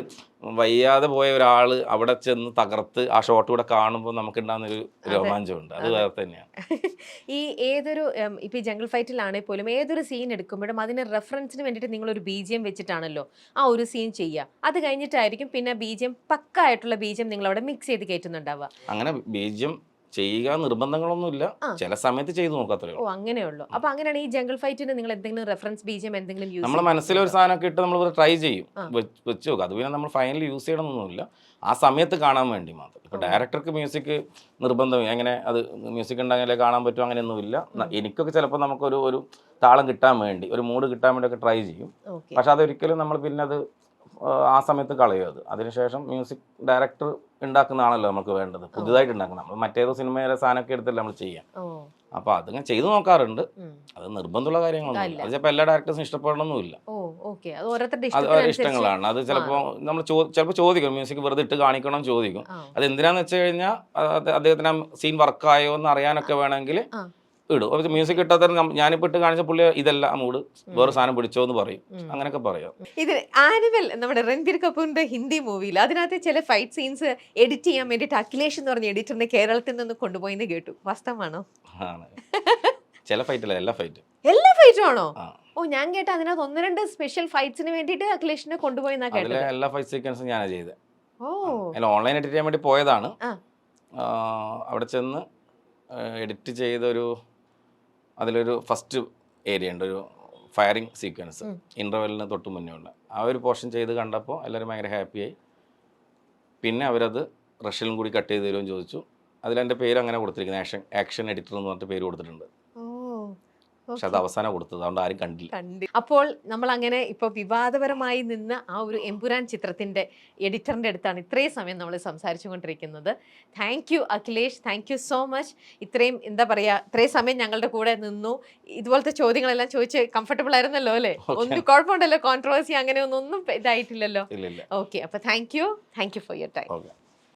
വയ്യാതെ പോയ ഒരാൾ അവിടെ ചെന്ന് തകർത്ത് ആ ഷോട്ട് കൂടെ കാണുമ്പോൾ നമുക്കുണ്ടാകുന്നൊരു രോമാഞ്ചമുണ്ട്, അത് വേറെ തന്നെയാണ്. ഈ ഏതൊരു ഇപ്പം ഈ ജംഗിൾ ഫൈറ്റിലാണെങ്കിൽ പോലും ഏതൊരു സീൻ എടുക്കുമ്പോഴും അതിന് റെഫറൻസിന് വേണ്ടിയിട്ട് നിങ്ങളൊരു ബീജിയം വെച്ചിട്ടാണല്ലോ ആ ഒരു സീൻ ചെയ്യുക. അത് കഴിഞ്ഞിട്ടായിരിക്കും പിന്നെ ബീജിയം പക്കായിട്ടുള്ള ബീജിയം നിങ്ങൾ അവിടെ മിക്സ് ചെയ്ത് കയറ്റുന്നുണ്ടാവുക. അങ്ങനെ ബീജിയം ചെയ്യുക നിർബന്ധങ്ങളൊന്നുമില്ല, ചില സമയത്ത് ചെയ്തു നോക്കാത്തേ. ഓ അങ്ങനെയുള്ളൂ. അപ്പൊ അങ്ങനെയാണ് ഈ ജംഗിൾ ഫൈറ്റിന് നിങ്ങൾ എന്തെങ്കിലും റെഫറൻസ് ബീജിയം എന്തെങ്കിലും യൂസ് നമ്മുടെ മനസ്സിലൊരു സാധനമൊക്കെ ഇട്ട് നമ്മൾ ട്രൈ ചെയ്യും, വെച്ച് നോക്കുക. അത് പിന്നെ നമ്മൾ ഫൈനലി യൂസ് ചെയ്യണമെന്നൊന്നുമില്ല, ആ സമയത്ത് കാണാൻ വേണ്ടി മാത്രം. ഇപ്പൊ ഡയറക്ടർക്ക് മ്യൂസിക് നിർബന്ധം, എങ്ങനെ അത് മ്യൂസിക് ഉണ്ടെങ്കിലേ കാണാൻ പറ്റും അങ്ങനെയൊന്നുമില്ല. എനിക്കൊക്കെ ചിലപ്പോൾ നമുക്കൊരു ഒരു താളം കിട്ടാൻ വേണ്ടി, ഒരു മൂഡ് കിട്ടാൻ വേണ്ടിയൊക്കെ ട്രൈ ചെയ്യും. പക്ഷെ അതൊരിക്കലും നമ്മൾ പിന്നെ അത് ആ സമയത്ത് കളയും. അത് അതിനുശേഷം മ്യൂസിക് ഡയറക്ടർ ഉണ്ടാക്കുന്നതാണല്ലോ നമുക്ക് വേണ്ടത്, പുതുതായിട്ട് ഉണ്ടാക്കുന്നത്. നമ്മൾ മറ്റേതോ സിനിമയിലെ സാധനമൊക്കെ എടുത്തല്ല നമ്മൾ ചെയ്യാം. അപ്പൊ അതങ്ങനെ ചെയ്തു നോക്കാറുണ്ട്. അത് നിർബന്ധമുള്ള കാര്യങ്ങളൊന്നും അത് ചിലപ്പോൾ എല്ലാ ഡയറക്ടേഴ്സും ഇഷ്ടപ്പെടണമെന്നില്ല, അത് ഓരോ ഇഷ്ടങ്ങളാണ്. അത് ചിലപ്പോൾ നമ്മൾ ചിലപ്പോൾ ചോദിക്കും, മ്യൂസിക് വെറുതെ ഇട്ട് കാണിക്കണം ചോദിക്കും. അത് എന്തിനാന്ന് വെച്ച് കഴിഞ്ഞാൽ അദ്ദേഹത്തിന് സീൻ വർക്കായോ എന്ന് അറിയാനൊക്കെ വേണമെങ്കിൽ ഇടും. അപ്പോൾ മ്യൂസിക് ഇട്ടാൽ തന്നെ ഞാനിപ്പോൾ ഇട്ട് കാണിച്ച പുള്ളി ഇതല്ല മൂഡ്, വേറെ സാധനം പിടിച്ചോ എന്ന് പറയും, അങ്ങനെയൊക്കെ പറയാം. ഇത് ആനിമൽ നമ്മുടെ രൺബീർ കപൂറിന്റെ ഹിന്ദി മൂവിയിൽ അതിനകത്ത് ചില ഫൈറ്റ് സീൻസ് എഡിറ്റ് ചെയ്യാൻ വേണ്ടിയിട്ട് അഖിലേഷ് എന്ന് പറഞ്ഞ എഡിറ്ററിനെ കേരളത്തിൽ നിന്ന് കൊണ്ടുപോയിന്ന് കേട്ടു, വാസ്തവമാണോ? ചില ഫൈറ്റല്ല, എല്ലാ ഫൈറ്റും ആണോ? ഓ, ഞാൻ കേട്ട അതിനകത്ത് 1-2 സ്പെഷ്യൽ ഫൈറ്റ്സിന് വേണ്ടിയിട്ട് അഖിലേഷിനെ കൊണ്ടുപോയി കേട്ടത്. എല്ലാ ഫൈറ്റ് സീക്വൻസും ഞാനാണ് ചെയ്തത്. ഓൺലൈൻ എഡിറ്റ് ചെയ്യാൻ വേണ്ടി പോയതാണ്. അവിടെ ചെന്ന് എഡിറ്റ് ചെയ്തൊരു അതിലൊരു ഫസ്റ്റ് ഏരിയ ഉണ്ട്, ഒരു ഫയറിങ് സീക്വൻസ് ഇൻ്റർവെല്ലിന് തൊട്ട് മുന്നേ ഉണ്ട്. ആ ഒരു പോർഷൻ ചെയ്ത് കണ്ടപ്പോൾ എല്ലാവരും ഭയങ്കര ഹാപ്പിയായി. പിന്നെ അവരത് റഷ്യലും കൂടി കട്ട് ചെയ്ത് തരുമെന്ന് ചോദിച്ചു. അതിലെൻ്റെ പേര് അങ്ങനെ കൊടുത്തിരിക്കുന്നത്, ആക്ഷൻ എഡിറ്റർ എന്ന് പറഞ്ഞിട്ട് പേര് കൊടുത്തിട്ടുണ്ട്. പക്ഷെ അത് അവസാനം കൊടുത്തത്, അതുകൊണ്ട് ആരും കണ്ടില്ല. അപ്പോൾ നമ്മൾ അങ്ങനെ ഇപ്പൊ വിവാദപരമായി നിന്ന ആ ഒരു എമ്പുരാൻ ചിത്രത്തിന്റെ എഡിറ്ററിന്റെ അടുത്താണ് ഇത്രയും സമയം നമ്മൾ സംസാരിച്ചുകൊണ്ടിരിക്കുന്നത്. Thank you Akhilesh, thank you so much. ഇത്രയും എന്താ പറയാ, ഇത്രയും സമയം ഞങ്ങളുടെ കൂടെ നിന്നു. ഇതുപോലത്തെ ചോദ്യങ്ങളെല്ലാം ചോദിച്ച് കംഫർട്ടബിൾ ആയിരുന്നല്ലോ അല്ലേ? ഒന്നും കുഴപ്പമുണ്ടല്ലോ, കോൺട്രവേഴ്സി അങ്ങനെ ഒന്നും ഇതായിട്ടില്ലല്ലോ. ഇല്ല. ഓക്കെ, അപ്പൊ thank you for your time. Okay.